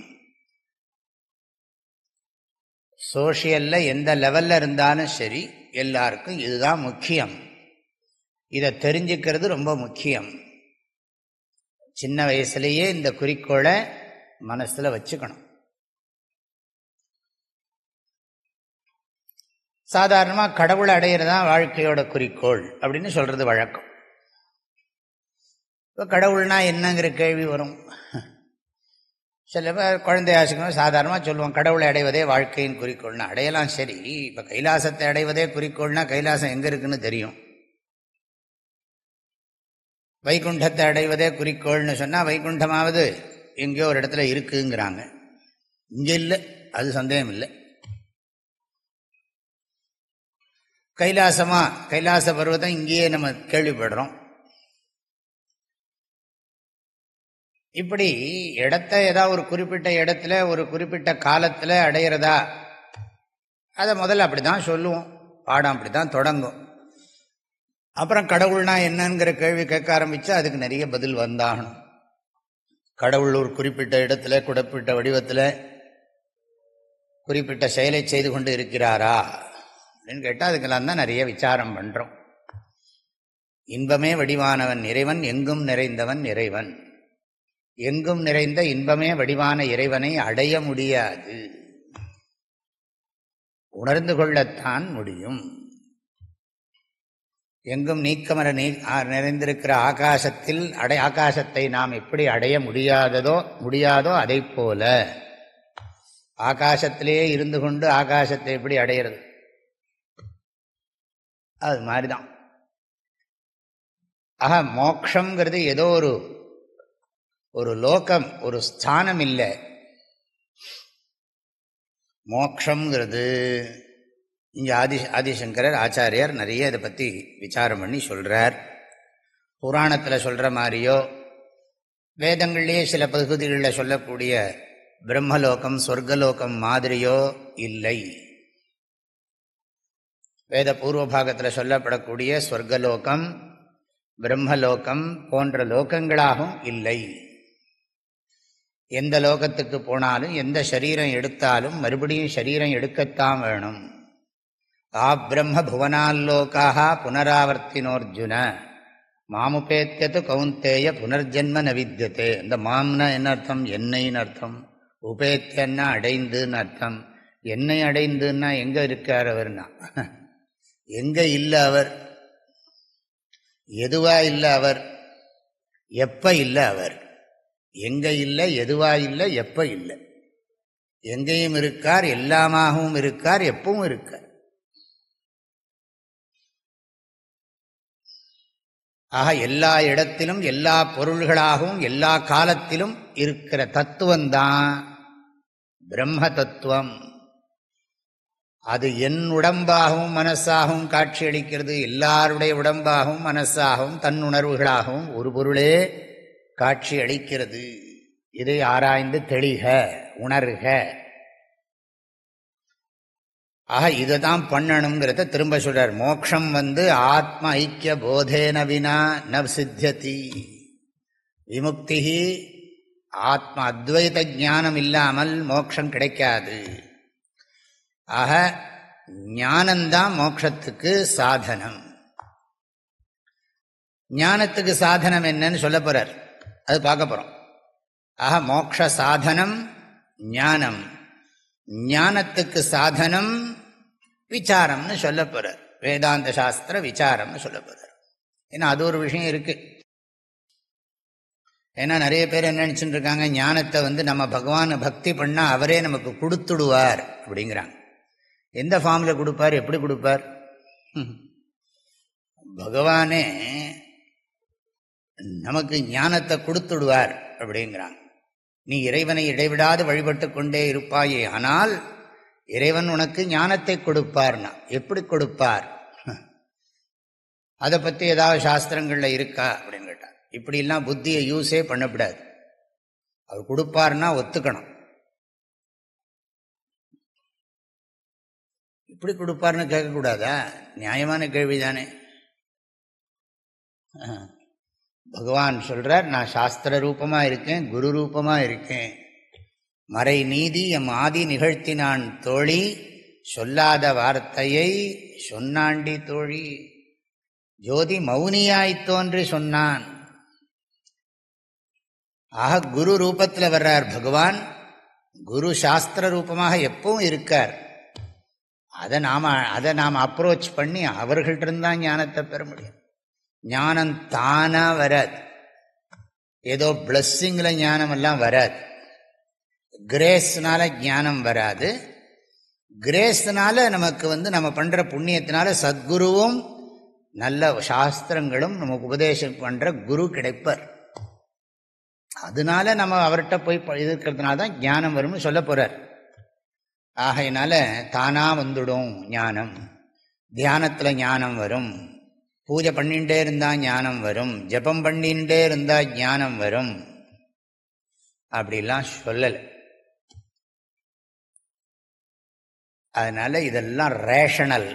சோஷியலில் எந்த லெவலில் இருந்தாலும் சரி எல்லாருக்கும் இதுதான் முக்கியம். இதை தெரிஞ்சுக்கிறது ரொம்ப முக்கியம். சின்ன வயசுலேயே இந்த குறிக்கோளை மனசில் வச்சுக்கணும். சாதாரணமாக கடவுளை அடையிறதான் வாழ்க்கையோட குறிக்கோள் அப்படின்னு சொல்கிறது வழக்கம். இப்போ கடவுள்னா என்னங்கிற கேள்வி வரும். சில பேர் குழந்தை ஆசிக்கணும் சாதாரணமாக சொல்லுவோம் கடவுளை அடைவதே வாழ்க்கையின் குறிக்கோள்னா. அடையலாம், சரி. இப்போ கைலாசத்தை அடைவதே குறிக்கோள்னா கைலாசம் எங்கே இருக்குன்னு தெரியும். வைகுண்டத்தை அடைவதே குறிக்கோள்னு சொன்னால் வைகுண்டமாவது எங்கேயோ ஒரு இடத்துல இருக்குங்கிறாங்க. இங்கே இல்லை, அது சந்தேகம் இல்லை. கைலாச பர்வதம் இங்கேயே நம்ம கேள்விப்படுறோம். இப்படி இடத்த ஏதாவது ஒரு குறிப்பிட்ட இடத்துல ஒரு குறிப்பிட்ட காலத்தில் அடையிறதா, அதை முதல்ல அப்படி தான் சொல்லுவோம். பாடம் அப்படி தான் தொடங்கும். அப்புறம் கடவுள்னா என்னங்கிற கேள்வி கேட்க ஆரம்பித்தா அதுக்கு நிறைய பதில் வந்தாகணும். கடவுள் ஒரு குறிப்பிட்ட இடத்துல குறிப்பிட்ட வடிவத்தில் குறிப்பிட்ட செயலை செய்து கொண்டு இருக்கிறாரா அப்படின்னு கேட்டால் அதுக்கெல்லாம் தான் நிறைய விசாரம் பண்ணுறோம். இன்பமே வடிவானவன் இறைவன், எங்கும் நிறைந்தவன் இறைவன். எங்கும் நிறைந்த இன்பமே வடிவான இறைவனை அடைய முடியாது, உணர்ந்து கொள்ளத்தான் முடியும். எங்கும் நீக்கமர நிறைந்திருக்கிற ஆகாசத்தை நாம் எப்படி அடைய முடியாதோ அதை போல ஆகாசத்திலேயே இருந்து கொண்டு ஆகாசத்தை எப்படி அடையிறது, அது மாதிரிதான். மோக்ஷங்கிறது ஏதோ ஒரு லோகம், ஒரு ஸ்தானம் இல்லை. மோக்ஷங்கிறது இங்கே ஆதிசங்கரர் ஆச்சாரியார் நிறைய இதை பற்றி விசாரம் பண்ணி சொல்கிறார். புராணத்தில் சொல்கிற மாதிரியோ வேதங்கள்லேயே சில பகுதிகளில் சொல்லக்கூடிய பிரம்மலோகம் சொர்க்கலோகம் மாதிரியோ இல்லை. வேத பூர்வ பாகத்தில் சொல்லப்படக்கூடிய சொர்க்கலோகம் பிரம்மலோகம் போன்ற லோகங்களாகவும் இல்லை. எந்த லோகத்துக்கு போனாலும் எந்த சரீரம் எடுத்தாலும் மறுபடியும் சரீரம் எடுக்கத்தான் வேணும். பிரம்ம புவனால்லோகாக புனராவர்த்தினோர்ஜுன மாமுபேத்தியது கௌந்தேய புனர்ஜென்ம நவித்தியதே. இந்த மாம்னா என்ன அர்த்தம்? என்னைன்னு அர்த்தம். உபேத்தியன்னா அடைந்துன்னு அர்த்தம். என்னை அடைந்துன்னா எங்கே இருக்கார் அவர்னா? எங்கே இல்லை அவர், எதுவா இல்லை அவர், எப்ப இல்லை அவர், எங்க இல்லை, எதுவா இல்லை, எப்ப இல்லை. எங்கேயும் இருக்கார், எல்லாமாகவும் இருக்கார், எப்பவும் இருக்கார். ஆக எல்லா இடத்திலும் எல்லா பொருள்களாகவும் எல்லா காலத்திலும் இருக்கிற தத்துவம்தான் பிரம்ம தத்துவம். அது என் உடம்பாகவும் மனசாகவும் காட்சியளிக்கிறது. எல்லாருடைய உடம்பாகவும் மனசாகவும் தன் உணர்வுகளாகவும் ஒரு பொருளே காட்சி அளிக்கிறது. இதை ஆராய்ந்து தெளிக, உணர்க. ஆக இதை தான் பண்ணணுங்கிறத திரும்ப சொல்றார். மோக்ஷம் ஆத்ம ஐக்கிய போதேன வினா ந சித்தியதி. விமுக்தி ஆத்ம அத்வைத ஞானம் இல்லாமல் மோக்ஷம் கிடைக்காது. ஆக ஞானந்தான் மோட்சத்துக்கு சாதனம். ஞானத்துக்கு சாதனம் என்னன்னு சொல்ல போறார், அது பார்க்க போறோம். ஆக மோக்ஷ சாதனம் ஞானம், ஞானத்துக்கு சாதனம் விசாரம்னு சொல்ல போறார். வேதாந்த சாஸ்திர விசாரம்னு சொல்ல போறார். ஏன்னா அது ஒரு விஷயம் இருக்கு. ஏன்னா நிறைய பேர் என்ன நினைச்சுட்டு இருக்காங்க, ஞானத்தை நம்ம பகவானை பக்தி பண்ணா அவரே நமக்கு கொடுத்துடுவார் அப்படிங்கிறாங்க. எந்த ஃபார்ம்ல கொடுப்பார், எப்படி கொடுப்பார்? பகவானே நமக்கு ஞானத்தை கொடுத்துடுவார் அப்படிங்கிறாங்க. நீ இறைவனை இடைவிடாது வழிபட்டு கொண்டே இருப்பாயே, ஆனால் இறைவன் உனக்கு ஞானத்தை கொடுப்பார்னா எப்படி கொடுப்பார்? அதை பற்றி ஏதாவது சாஸ்திரங்கள்ல இருக்கா அப்படின்னு கேட்டா, இப்படிலாம் புத்தியை யூஸே பண்ணக்கூடாது. அவர் கொடுப்பார்னா ஒத்துக்கணும். இப்படி கொடுப்பார்னு கேட்கக்கூடாதா? நியாயமான கேள்விதானே. பகவான் சொல்றார், நான் சாஸ்திர ரூபமா இருக்கேன், குரு ரூபமா இருக்கேன். மறை நீதி எம் ஆதி நிகழ்த்தினான் தோழி, சொல்லாத வார்த்தையை சொன்னாண்டி தோழி. ஜோதி மௌனியாய் தோன்றி சொன்னான். ஆக குரு ரூபத்தில் வர்றார் பகவான். குரு சாஸ்திர ரூபமாக எப்பவும் இருக்கார். அதை நாம் அப்ரோச் பண்ணி அவர்கள்ட்ட இருந்தான் ஞானத்தை பெற முடியும். ஞானம் தானா வராது. ஏதோ பிளஸ்ஸிங்ல ஞானம் எல்லாம் வராது. கிரேஸ்னால ஞானம் வராது. கிரேஸ்னால நமக்கு நம்ம பண்ற புண்ணியத்தினால சத்குருவும் நல்ல சாஸ்திரங்களும் நமக்கு உபதேசம் பண்ற குரு கிடைப்பார். அதனால நம்ம அவர்கிட்ட போய் இருக்கிறதுனால தான் ஞானம் வரும்னு சொல்ல போறார். ஆகையினால தானா வந்துடும் ஞானம். தியானத்துல ஞானம் வரும், பூஜை பண்ணிகிட்டே இருந்தால் ஞானம் வரும், ஜபம் பண்ணிகிட்டே இருந்தால் ஞானம் வரும் அப்படிலாம் சொல்லலை. அதனால இதெல்லாம் ரேஷனல்.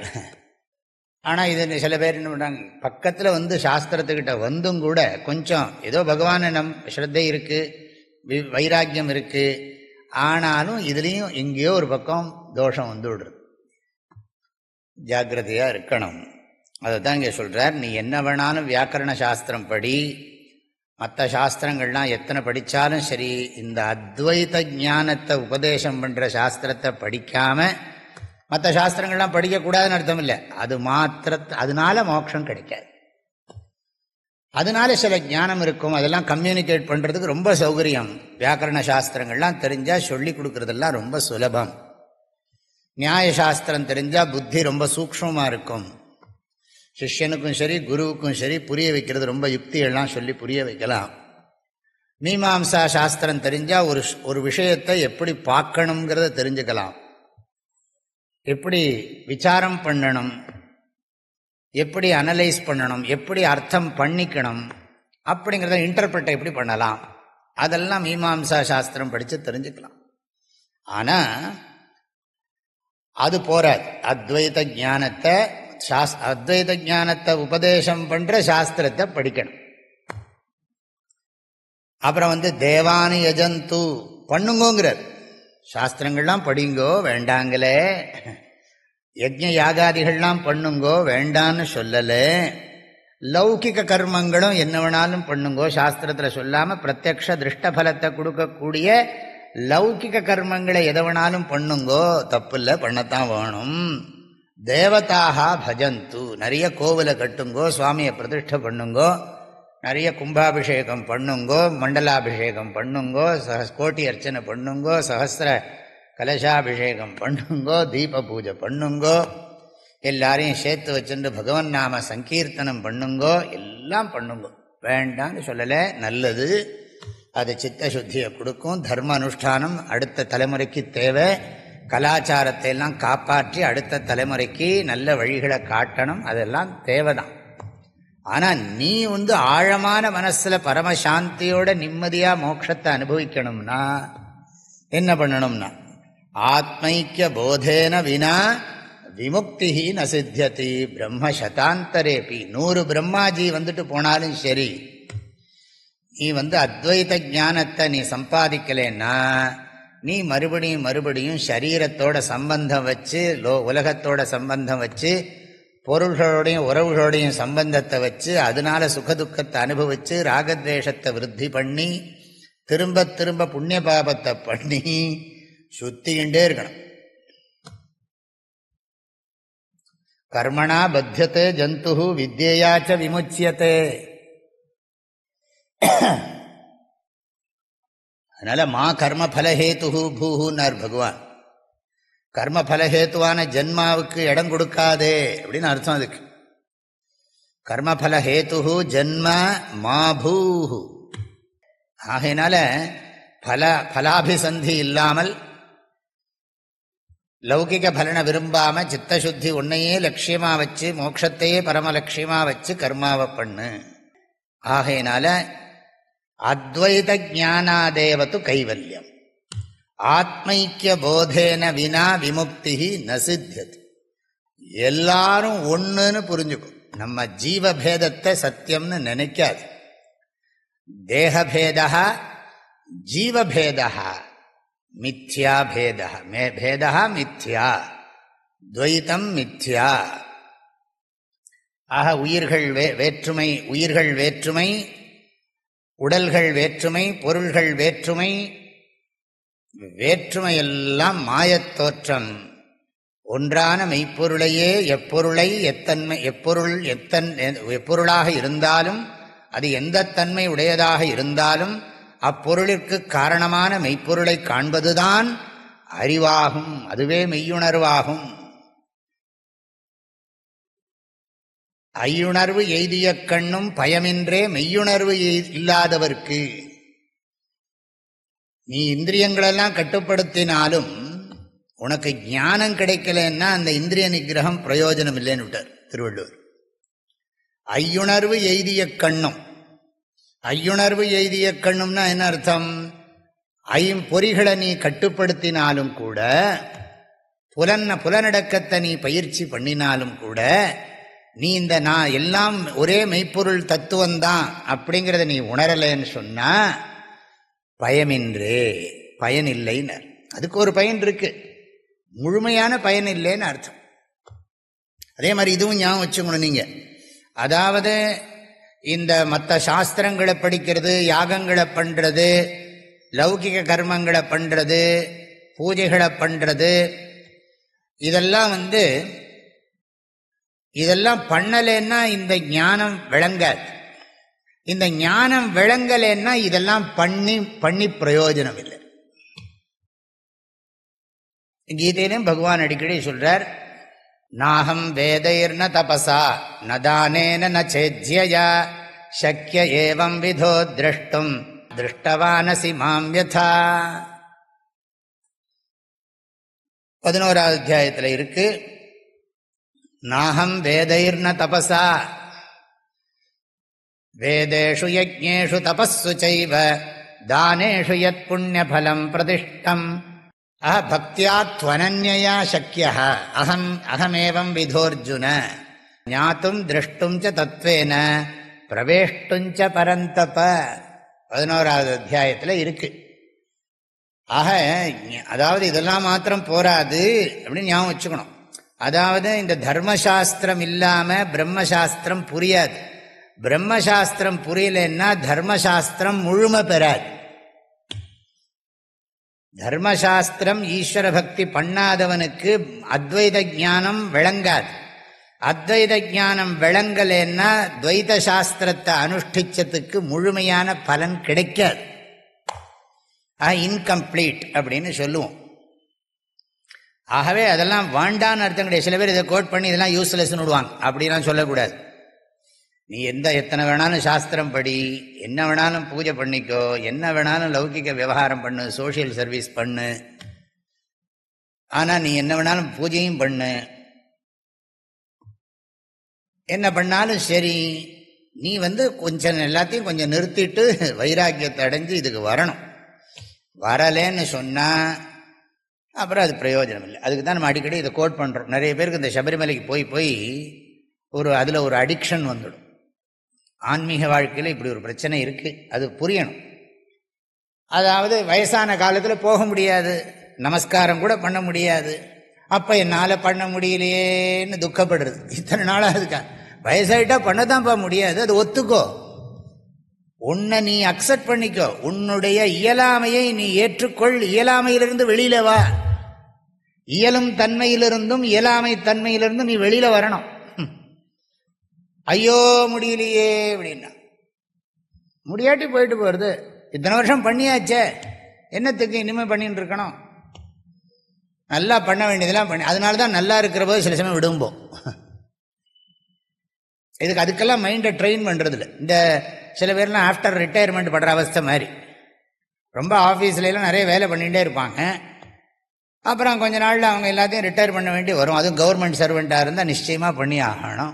ஆனால் இது சில பேர் என்ன பண்ணுறாங்க, பக்கத்தில் சாஸ்திரத்துக்கிட்ட வந்தும் கூட கொஞ்சம் ஏதோ பகவானை ஸ்ரத்தை இருக்குது, வைராக்கியம் இருக்குது, ஆனாலும் இதுலேயும் எங்கேயோ ஒரு பக்கம் தோஷம் விடுறது. ஜாக்கிரதையாக இருக்கணும். அதை தான் இங்கே சொல்கிறார். நீ என்ன வேணாலும் வியாக்கரண சாஸ்திரம் படி, மற்ற சாஸ்திரங்கள்லாம் எத்தனை படித்தாலும் சரி, இந்த அத்வைத ஞானத்தை உபதேசம் பண்ணுற சாஸ்திரத்தை படிக்காமல் மற்ற சாஸ்திரங்கள்லாம் படிக்கக்கூடாதுன்னு அர்த்தம் இல்லை. அதனால மோட்சம் கிடைக்காது. அதனால சில ஞானம் இருக்கும், அதெல்லாம் கம்யூனிகேட் பண்ணுறதுக்கு ரொம்ப சௌகரியம். வியாக்கரண சாஸ்திரங்கள்லாம் தெரிஞ்சால் சொல்லி கொடுக்குறதெல்லாம் ரொம்ப சுலபம். நியாய சாஸ்திரம் தெரிஞ்சால் புத்தி ரொம்ப சூக்ஷ்மமாக இருக்கும். சிஷ்யனுக்கும் சரி குருவுக்கும் சரி புரிய வைக்கிறது ரொம்ப யுக்தியெல்லாம் சொல்லி புரிய வைக்கலாம். மீமாம்சா சாஸ்திரம் தெரிஞ்சால் ஒரு விஷயத்தை எப்படி பார்க்கணுங்கிறத தெரிஞ்சுக்கலாம், எப்படி விசாரம் பண்ணணும், எப்படி அனலைஸ் பண்ணணும், எப்படி அர்த்தம் பண்ணிக்கணும், அப்படிங்கிறத இன்டர்பிரட்டை எப்படி பண்ணலாம், அதெல்லாம் மீமாம்சா சாஸ்திரம் படித்து தெரிஞ்சுக்கலாம். ஆனால் அது போராது. அத்வைத ஞானத்தை உபதேசம் பண்ணுற சாஸ்திரத்தை படிக்கணும். அப்புறம் தேவானி யஜந்து பண்ணுங்கோங்கிறார். சாஸ்திரங்கள்லாம் படிங்கோ வேண்டாங்களே, யஜ்ஞ யாகாதிகள்லாம் பண்ணுங்கோ வேண்டான்னு சொல்லலை. லௌகிக கர்மங்களும் என்ன வேணாலும் பண்ணுங்கோ, சாஸ்திரத்தில் சொல்லாமல் பிரத்யக்ஷ திருஷ்டபலத்தை கொடுக்கக்கூடிய லௌகிக கர்மங்களை எதை வேணாலும் பண்ணுங்கோ, தப்பு இல்லை, பண்ணத்தான் வேணும். தேவதாக பஜந்து, நிறைய கோவிலை கட்டுங்கோ, சுவாமியை பிரதிஷ்டை பண்ணுங்கோ, நிறைய கும்பாபிஷேகம் பண்ணுங்கோ, மண்டலாபிஷேகம் பண்ணுங்கோ, கோட்டி அர்ச்சனை பண்ணுங்கோ, சஹஸ்ர கலசாபிஷேகம் பண்ணுங்கோ, தீப பூஜை பண்ணுங்கோ, எல்லாரையும் சேர்த்து வச்சுட்டு பகவன் நாம சங்கீர்த்தனம் பண்ணுங்கோ, எல்லாம் பண்ணுங்கோ. வேண்டான்னு சொல்லலை, நல்லது. அது சித்த சுத்தியை கொடுக்கும். தர்ம அனுஷ்டானம் அடுத்த தலைமுறைக்கு தேவை. கலாச்சாரத்தை எல்லாம் காப்பாற்றி அடுத்த தலைமுறைக்கு நல்ல வழிகளை காட்டணும், அதெல்லாம் தேவைதான். ஆனால் நீ ஆழமான மனசில் பரமசாந்தியோட நிம்மதியாக மோட்சத்தை அனுபவிக்கணும்னா என்ன பண்ணணும்னா, ஆத்மைக்கிய போதேன வினா விமுக்தி ந சித்தியதி பிரம்ம சதாந்தரேபி. 100 பிரம்மாஜி போனாலும் சரி, நீ அத்வைத ஞானத்தை நீ சம்பாதிக்கலைன்னா நீ மறுபடியும் சரீரத்தோட சம்பந்தம் வச்சு, உலகத்தோட சம்பந்தம் வச்சு, பொருள்களோடையும் உறவுகளோடையும் சம்பந்தத்தை வச்சு, அதனால சுகதுக்கத்தை அனுபவிச்சு, ராகத்வேஷத்தை விருத்தி பண்ணி, திரும்ப திரும்ப புண்ணிய பாபத்தை பண்ணி சுத்திக்கிண்டே இருக்கணும். கர்மணா பத்தியதே ஜந்து வித்யேயாச்ச விமுச்சியதே. அதனால மா கர்மபலஹேது பூஹூன்னார் பகவான். கர்மபலஹேத்துவான ஜன்மாவுக்கு இடம் கொடுக்காதே அப்படின்னு அர்த்தம். அதுக்கு கர்மபலஹேத்து ஜன்ம மா பூஹு. ஆகையினால பலாபிசந்தி இல்லாமல், லௌகிக பலனை விரும்பாம, சித்தசுத்தி உன்னையே லட்சியமாக வச்சு, மோட்சத்தையே பரமலட்சியமாக வச்சு கர்மாவை பண்ணு. ஆகையினால அத்வைத ஞானாதேவது கைவல்யம். ஆத்மைக்கிய போதேன வினா விமுக்தி ந சித்தியதி. எல்லாரும் ஒன்றுன்னு புரிஞ்சுக்கும். நம்ம ஜீவபேதத்தை சத்தியம்னு நினைக்காது. தேகபேதா ஜீவபேதா மித்யா பேதா, பேதா மித்யா, துவைத்தம் மித்யா. ஆக உயிர்கள் வேற்றுமை, உடல்கள் வேற்றுமை, பொருள்கள் வேற்றுமை, வேற்றுமையெல்லாம் மாயத்தோற்றம். ஒன்றான மெய்ப்பொருளையே எப்பொருளை எத்தன்மை, எப்பொருளாக இருந்தாலும், அது எந்த தன்மை உடையதாக இருந்தாலும், அப்பொருளிற்கு காரணமான மெய்ப்பொருளை காண்பதுதான் அறிவாகும். அதுவே மெய்யுணர்வாகும். ஐயுணர்வு எய்திய கண்ணும் பயமின்றே மெய்யுணர்வு இல்லாதவர்க்கு. நீ இந்திரியங்களெல்லாம் கட்டுப்படுத்தினாலும் உனக்கு ஞானம் கிடைக்கலன்னா அந்த இந்திரிய நிகிரகம் பிரயோஜனம் இல்லைன்னு விட்டார் திருவள்ளுவர். ஐயுணர்வு எய்திய கண்ணும், ஐயுணர்வு எய்திய கண்ணும்னா என்ன அர்த்தம்? ஐம்பொறிகளை நீ கட்டுப்படுத்தினாலும் கூட, புலனடக்கத்தை நீ பயிற்சி பண்ணினாலும் கூட, நீ இந்த நான் எல்லாம் ஒரே மெய்ப்பொருள் தத்துவந்தான் அப்படிங்கிறத நீ உணரலைன்னு சொன்னா பயமின்றே, பயன் இல்லைன்னு. அதுக்கு ஒரு பயன் இருக்கு, முழுமையான பயன் இல்லைன்னு அர்த்தம். அதே மாதிரி இதுவும் ஞாபகம் வச்சுக்கணும் நீங்க. அதாவது இந்த மற்ற சாஸ்திரங்களை படிக்கிறது, யாகங்களை பண்றது, லௌகிக கர்மங்களை பண்றது, பூஜைகளை பண்றது, இதெல்லாம் பண்ணலைன்னா இந்த ஞானம் விளங்காது. இந்த ஞானம் விளங்கலைன்னா இதெல்லாம் பண்ணி பிரயோஜனம் இல்லை. கீதையிலும் பகவான் அடிக்கடி சொல்றார், நாஹம் வேதைர்ன தபசா ந தானேன ந சேத்யயா சக்ய ஏவம் விதோ திரஷ்டும் திருஷ்டவானசி மாம் யதா. 11வது அத்தியாயத்தில் இருக்கு. நாஹம் வேதைர்ன தபசா வேதேஷு யஜ்ஞேஷு தபஸ்ஸு சைவ தானேஷு யத் புண்ணியபலம் பிரதிஷ்டம் பக்தியா த்வனன்யயா சக்யः அஹமேவம் விதோர்ஜுன ஞாத்தும் திரஷ்டும் ச தத்வேன பிரவேஷ்டும் ச பரந்தப. 11வது அத்தியாயத்தில் இருக்கு. ஆக அதாவது இதெல்லாம் மாத்திரம் போராது அப்படின்னு ஞாபகம் வச்சுக்கணும். அதாவது இந்த தர்மசாஸ்திரம் இல்லாம பிரம்மசாஸ்திரம் புரியாது. பிரம்மசாஸ்திரம் புரியலன்னா தர்மசாஸ்திரம் முழுமை பெறாது. தர்மசாஸ்திரம் ஈஸ்வர பக்தி பண்ணாதவனுக்கு அத்வைத ஞானம் விளங்காது. அத்வைத ஞானம் விளங்கலேன்னா துவைத சாஸ்திரத்தை அனுஷ்டிச்சதுக்கு முழுமையான பலன் கிடைக்காது. இன்கம்ப்ளீட் அப்படின்னு சொல்லுவோம். ஆகவே அதெல்லாம் வாண்டான்னு அர்த்தம் கிடையாது. சில பேர் இதை கோட் பண்ணி இதெல்லாம் யூஸ்லெஸ்ன்னு விடுவாங்க. அப்படிலாம் சொல்லக்கூடாது. நீ எத்தனை வேணாலும் சாஸ்திரம் படி, என்ன வேணாலும் பூஜை பண்ணிக்கோ, என்ன வேணாலும் லௌகிக விவகாரம் பண்ணு, சோஷியல் சர்வீஸ் பண்ணு, ஆனால் நீ என்ன வேணாலும் பூஜையும் பண்ணு, என்ன பண்ணாலும் சரி, நீ கொஞ்சம் எல்லாத்தையும் கொஞ்சம் நிறுத்திட்டு வைராக்கியத்தை அடைஞ்சு இதுக்கு வரணும். வரலேன்னு சொன்னால் அப்புறம் அது பிரயோஜனம் இல்லை. அதுக்கு தான் நம்ம அடிக்கடி இதை கோட் பண்ணுறோம். நிறைய பேருக்கு இந்த சபரிமலைக்கு போய் போய் அதில் ஒரு அடிக்ஷன் வந்துடும். ஆன்மீக வாழ்க்கையில் இப்படி ஒரு பிரச்சனை இருக்குது, அது புரியணும். அதாவது வயசான காலத்தில் போக முடியாது, நமஸ்காரம் கூட பண்ண முடியாது, அப்போ என்னால் பண்ண முடியலையேன்னு துக்கப்படுறது. இத்தனை நாளாக இருக்கா, வயசாயிட்டா பண்ணதான்ப்பா முடியாது, அது ஒத்துக்கோ. உன்னை நீ அக்செப்ட் பண்ணிக்கோ, உன்னுடைய இயலாமையை நீ ஏற்றுக்கொள். இயலாமையிலிருந்து வெளியில வா. இயலும் தன்மையிலிருந்தும் இயலாமை தன்மையிலிருந்தும் நீ வெளியில வரணும். ஐயோ முடியலையே அப்படின்னா முடியாட்டி போயிட்டு போகிறது. இத்தனை வருஷம் பண்ணியாச்சே, என்னத்துக்கு இனிமேல் பண்ணிட்டு இருக்கணும்? நல்லா பண்ண வேண்டியதெல்லாம் பண்ணி, அதனால தான் நல்லா இருக்கிற போது சில சமயம் விடும்போம். அதுக்கெல்லாம் மைண்டை ட்ரெயின் பண்ணுறதில்ல. இந்த சில பேர்லாம் ஆஃப்டர் ரிட்டையர்மெண்ட் படுற அவஸ்தை மாதிரி, ரொம்ப ஆஃபீஸ்லாம் நிறைய வேலை பண்ணிகிட்டே இருப்பாங்க. அப்புறம் கொஞ்ச நாளில் அவங்க எல்லாத்தையும் ரிட்டையர் பண்ண வேண்டி வரும். அதுவும் கவர்மெண்ட் சர்வெண்ட்டாக இருந்தால் நிச்சயமாக பண்ணி ஆகணும்.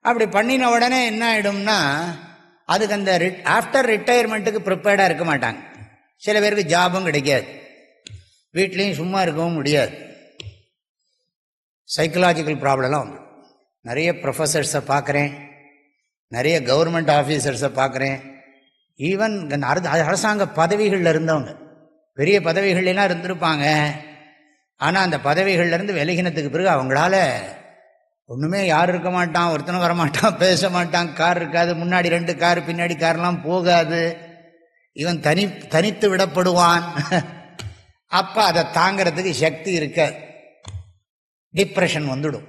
அப்படி பண்ணின உடனே என்ன ஆகிடும்னா, அதுக்கு அந்த ஆஃப்டர் ரிட்டையர்மெண்ட்டுக்கு ப்ரிப்பேர்டாக இருக்க மாட்டாங்க. சில பேருக்கு ஜாபும் கிடைக்காது, வீட்லேயும் சும்மா இருக்கவும் முடியாது. சைக்கலாஜிக்கல் ப்ராப்ளம்லாம் வந்து நிறைய ப்ரொஃபஸர்ஸை பார்க்குறேன், நிறைய கவர்மெண்ட் ஆஃபீஸர்ஸை பார்க்குறேன். ஈவன் அரசாங்க பதவிகளில் இருந்தவங்க, பெரிய பதவிகள்லாம் இருந்திருப்பாங்க. ஆனால் அந்த பதவிகள்லேருந்து விலகினத்துக்கு பிறகு அவங்களால ஒன்றுமே யாரும் இருக்க மாட்டான், ஒருத்தனும் வரமாட்டான், பேச மாட்டான், கார் இருக்காது, முன்னாடி 2 கார் பின்னாடி கார்லாம் போகாது, இவன் தனித்து விடப்படுவான். அப்போ அதை தாங்கிறதுக்கு சக்தி இருக்க, டிப்ரெஷன் வந்துடும்.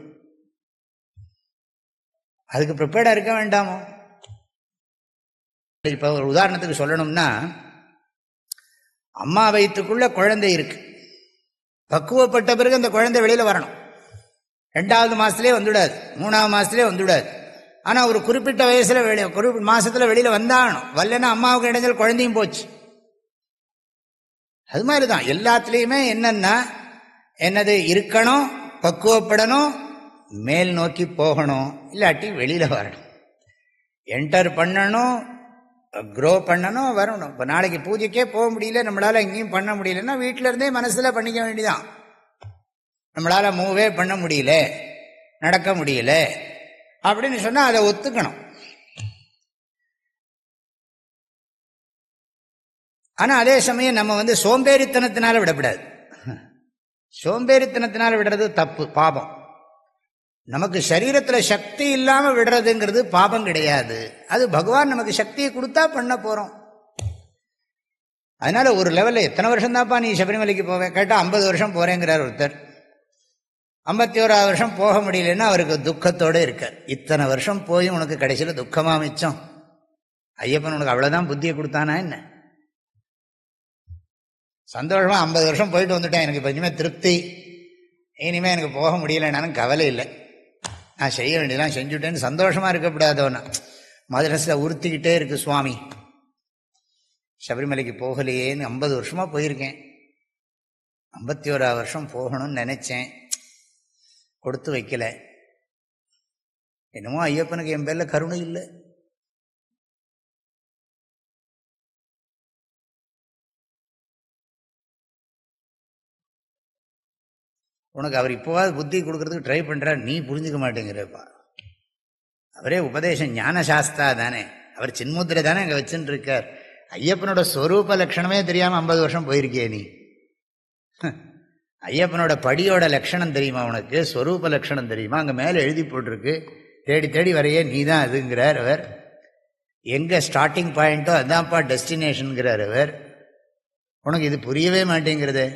அதுக்கு ப்ரிப்பேர்டாக இருக்க வேண்டாமோ? இப்போ ஒரு உதாரணத்துக்கு சொல்லணும்னா, அம்மா வயிற்றுக்குள்ள குழந்தை இருக்கு, பக்குவப்பட்ட பிறகு அந்த குழந்தை வெளியில் வரணும். 2வது மாதத்துலேயே வந்துவிடாது, 3வது மாதத்துலேயே வந்துவிடாது. ஆனால் ஒரு குறிப்பிட்ட வயசில் குறிப்பிட்ட மாதத்தில் வெளியில் வந்தாகணும். வரலன்னா அம்மாவுக்கு இடைஞ்சல், குழந்தையும் போச்சு. அது மாதிரி தான் எல்லாத்துலேயுமே என்னன்னா, என்னது இருக்கணும், பக்குவப்படணும், மேல் நோக்கி போகணும், இல்லாட்டி வெளியில் வரணும், என்டர் பண்ணணும், க்ரோ பண்ணணும், வரணும். இப்போ நாளைக்கு பூஜைக்கே போக முடியல, நம்மளால் எங்கேயும் பண்ண முடியலன்னா வீட்டில் இருந்தே மனசில் பண்ணிக்க வேண்டியதான். நம்மளால் மூவே பண்ண முடியல, நடக்க முடியல அப்படின்னு சொன்னால் அதை ஒத்துக்கணும். ஆனால் அதே சமயம் நம்ம சோம்பேறித்தனத்தினால விடக்கூடாது. சோம்பேறித்தனத்தினால விடுறது தப்பு, பாபம். நமக்கு சரீரத்தில் சக்தி இல்லாமல் விடுறதுங்கிறது பாபம் கிடையாது. அது பகவான் நமக்கு சக்தியை கொடுத்தா பண்ண போகிறோம். அதனால ஒரு லெவலில் எத்தனை வருஷம் தான்ப்பா நீ சபரிமலைக்கு போவேன் கேட்டால் 50 வருஷம் போகிறேங்கிறார் ஒருத்தர். 51வது வருஷம் போக முடியலன்னா அவருக்கு துக்கத்தோடு இருக்கார். இத்தனை வருஷம் போய் உனக்கு கடைசியில் துக்கமாக மிச்சம். ஐயப்பன் உனக்கு அவ்வளோதான் புத்தியை கொடுத்தானா என்ன? சந்தோஷமாக 50 வருஷம் போயிட்டு வந்துட்டேன், எனக்கு இப்போ இனிமேல் திருப்தி, இனிமேல் எனக்கு போக முடியலைனாலும் கவலை இல்லை, நான் செய்ய வேண்டியதெல்லாம் செஞ்சுட்டேன்னு சந்தோஷமாக இருக்கக்கூடாதோன்னா மதரசில் உறுத்திக்கிட்டே இருக்கு. சுவாமி சபரிமலைக்கு போகலையேன்னு 50 வருஷமாக போயிருக்கேன், 51ஆவது வருஷம் போகணும்னு நினச்சேன், கொடுத்து வைக்கல. என்னமோ ஐயப்பனுக்கு என் பேரில் கருணை இல்லை. உனக்கு அவர் இப்போவாது புத்தி கொடுக்கறதுக்கு ட்ரை பண்ணுறார், நீ புரிஞ்சுக்க மாட்டேங்கிறப்பா. அவரே உபதேசம் ஞான சாஸ்திரா தானே, அவர் சின்முத்திரை தானே அங்கே வச்சுட்டு இருக்கார். ஐயப்பனோட ஸ்வரூப லட்சணமே தெரியாமல் 50 வருஷம் போயிருக்கே நீ. ஐயப்பனோட படியோட லட்சணம் தெரியுமா உனக்கு? ஸ்வரூப லட்சணம் தெரியுமா? அங்கே மேலே எழுதி போட்டிருக்கு, தேடி தேடி வரையே நீ தான் அதுங்கிறார் அவர். எங்கே ஸ்டார்டிங் பாயிண்ட்டோ அதுதான்ப்பா டெஸ்டினேஷனுங்கிறார் அவர். உனக்கு இது புரியவே மாட்டேங்கிறது.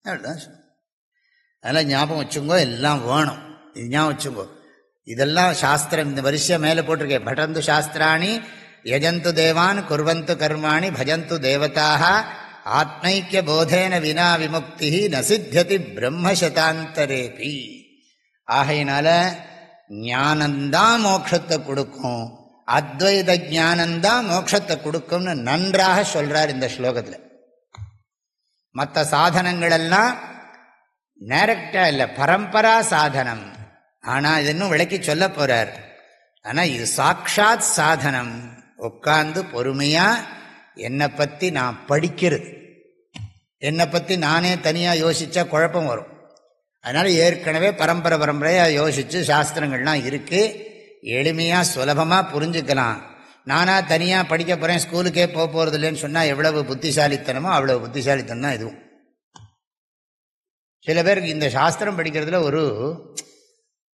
அதெல்லாம் ஞாபகம் வச்சுங்கோ, எல்லாம் வேணும். இது ஞாபகம் வச்சுங்கோ, இதெல்லாம் சாஸ்திரம். இந்த வரிசையாக மேலே போட்டிருக்கேன். பட்டந்து சாஸ்திராணி யஜந்து தேவான் குர்வந்து கர்மாணி பஜந்து தேவதாக ஆத்மைக்கிய போதேன வினா விமுக்தி நசித்தியதி பிரம்மசதாந்தரேபி. ஆகையினால ஞானந்தான் மோட்சத்தை கொடுக்கும், அத்வைத ஞானந்தான் மோட்சத்தை கொடுக்கும்னு நன்றாக சொல்றார் இந்த ஸ்லோகத்தில். மற்ற சாதனங்களெல்லாம் டைரக்டா இல்லை, பரம்பரா சாதனம். ஆனால் இது இன்னும் விளக்கி சொல்ல போறார். ஆனால் இது சாட்சாத் சாதனம். உட்கார்ந்து பொறுமையா என்னை பற்றி நான் படிக்கிறது, என்னை பற்றி நானே தனியாக யோசித்தா குழப்பம் வரும். அதனால் ஏற்கனவே பரம்பரையாக யோசித்து சாஸ்திரங்கள்லாம் இருக்குது, எளிமையாக சுலபமாக புரிஞ்சுக்கலாம். நானாக தனியாக படிக்க போகிறேன், ஸ்கூலுக்கே போக போகிறது இல்லைன்னு சொன்னால் எவ்வளவு புத்திசாலித்தனமோ அவ்வளவு புத்திசாலித்தனம் தான் இதுவும். சில பேருக்கு இந்த சாஸ்திரம் படிக்கிறதுல ஒரு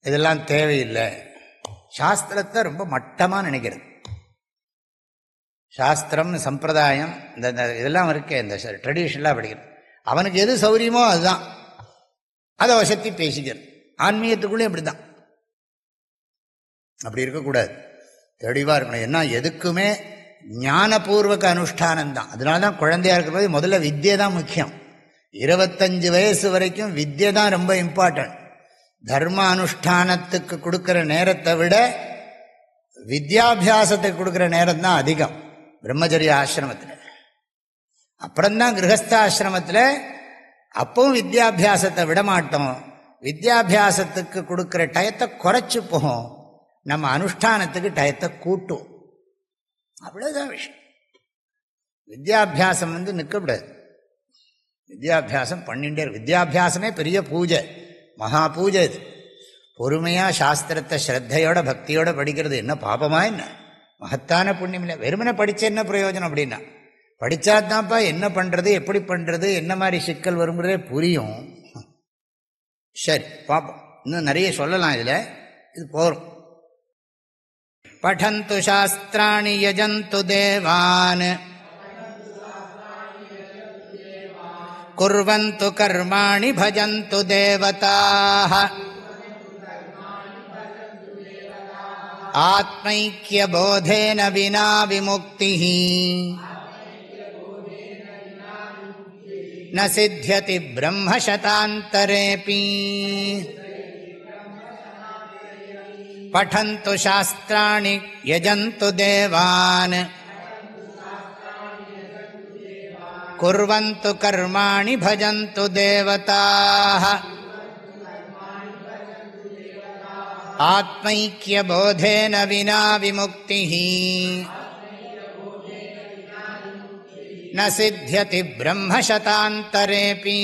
இதெல்லாம் தேவையில்லை, சாஸ்திரத்தை ரொம்ப மட்டமாக நினைக்கிறது. சாஸ்திரம் சம்பிரதாயம் இந்த இதெல்லாம் இருக்கே, இந்த ட்ரெடிஷனலாக படிக்கிறது, அவனுக்கு எது சௌரியமோ அதுதான், அதை வசத்தி பேசிக்கிறது. ஆன்மீகத்துக்குள்ளே அப்படி தான், அப்படி இருக்கக்கூடாது, தெளிவாக இருக்கணும். ஏன்னா எதுக்குமே ஞானபூர்வக அனுஷ்டானந்தான். அதனால தான் குழந்தையா இருக்கிறது முதல்ல வித்யை தான் முக்கியம். 25 வயசு வரைக்கும் வித்யை தான் ரொம்ப இம்பார்ட்டன்ட். தர்ம அனுஷ்டானத்துக்கு கொடுக்குற நேரத்தை விட வித்யாபியாசத்துக்கு கொடுக்குற நேரம் தான் அதிகம் பிரம்மச்சரிய ஆசிரமத்தில். அப்புறம்தான் கிரகஸ்தாசிரமத்தில், அப்பவும் வித்யாபியாசத்தை விட மாட்டோம். வித்யாபியாசத்துக்கு கொடுக்குற டயத்தை குறைச்சி போகும், நம்ம அனுஷ்டானத்துக்கு டயத்தை கூட்டும். அவ்வளோதான் விஷயம். வித்யாபியாசம் நிற்கக்கூடாது, வித்யாபியாசம் பண்ணிட்டே இருக்கு. வித்யாபியாசமே பெரிய பூஜை, மகா பூஜை. இது பொறுமையாக சாஸ்திரத்தை ஸ்ரத்தையோட பக்தியோட படிக்கிறது என்ன பாபமா? என்ன மகத்தான புண்ணியம் இல்லை. வெறுமனை படித்த என்ன பிரயோஜனம் அப்படின்னா, படித்தாதான்ப்பா என்ன பண்ணுறது, எப்படி பண்ணுறது, என்ன மாதிரி சிக்கல் வருங்கிறதே புரியும். சரி பார்ப்போம், இன்னும் நிறைய சொல்லலாம் இதில், இது போகிறோம். படந்து சாஸ்திராணி யஜந்து தேவான் குர்வந்து கர்மாணி பஜந்து தேவதாः ஆத்மைக்ய போதேன வினா விமுக்திः ந சித்யதி பிரம்மசதாந்தரேபி. படந்து சாஸ்திராணி யஜந்து தேவான் குர்வந்து கர்மாணி பஜந்து தேவதாः ஆத்மைக்ய போதேன வினா விமுக்திः ந சித்யதி பிரம்மசதாந்தரேபி.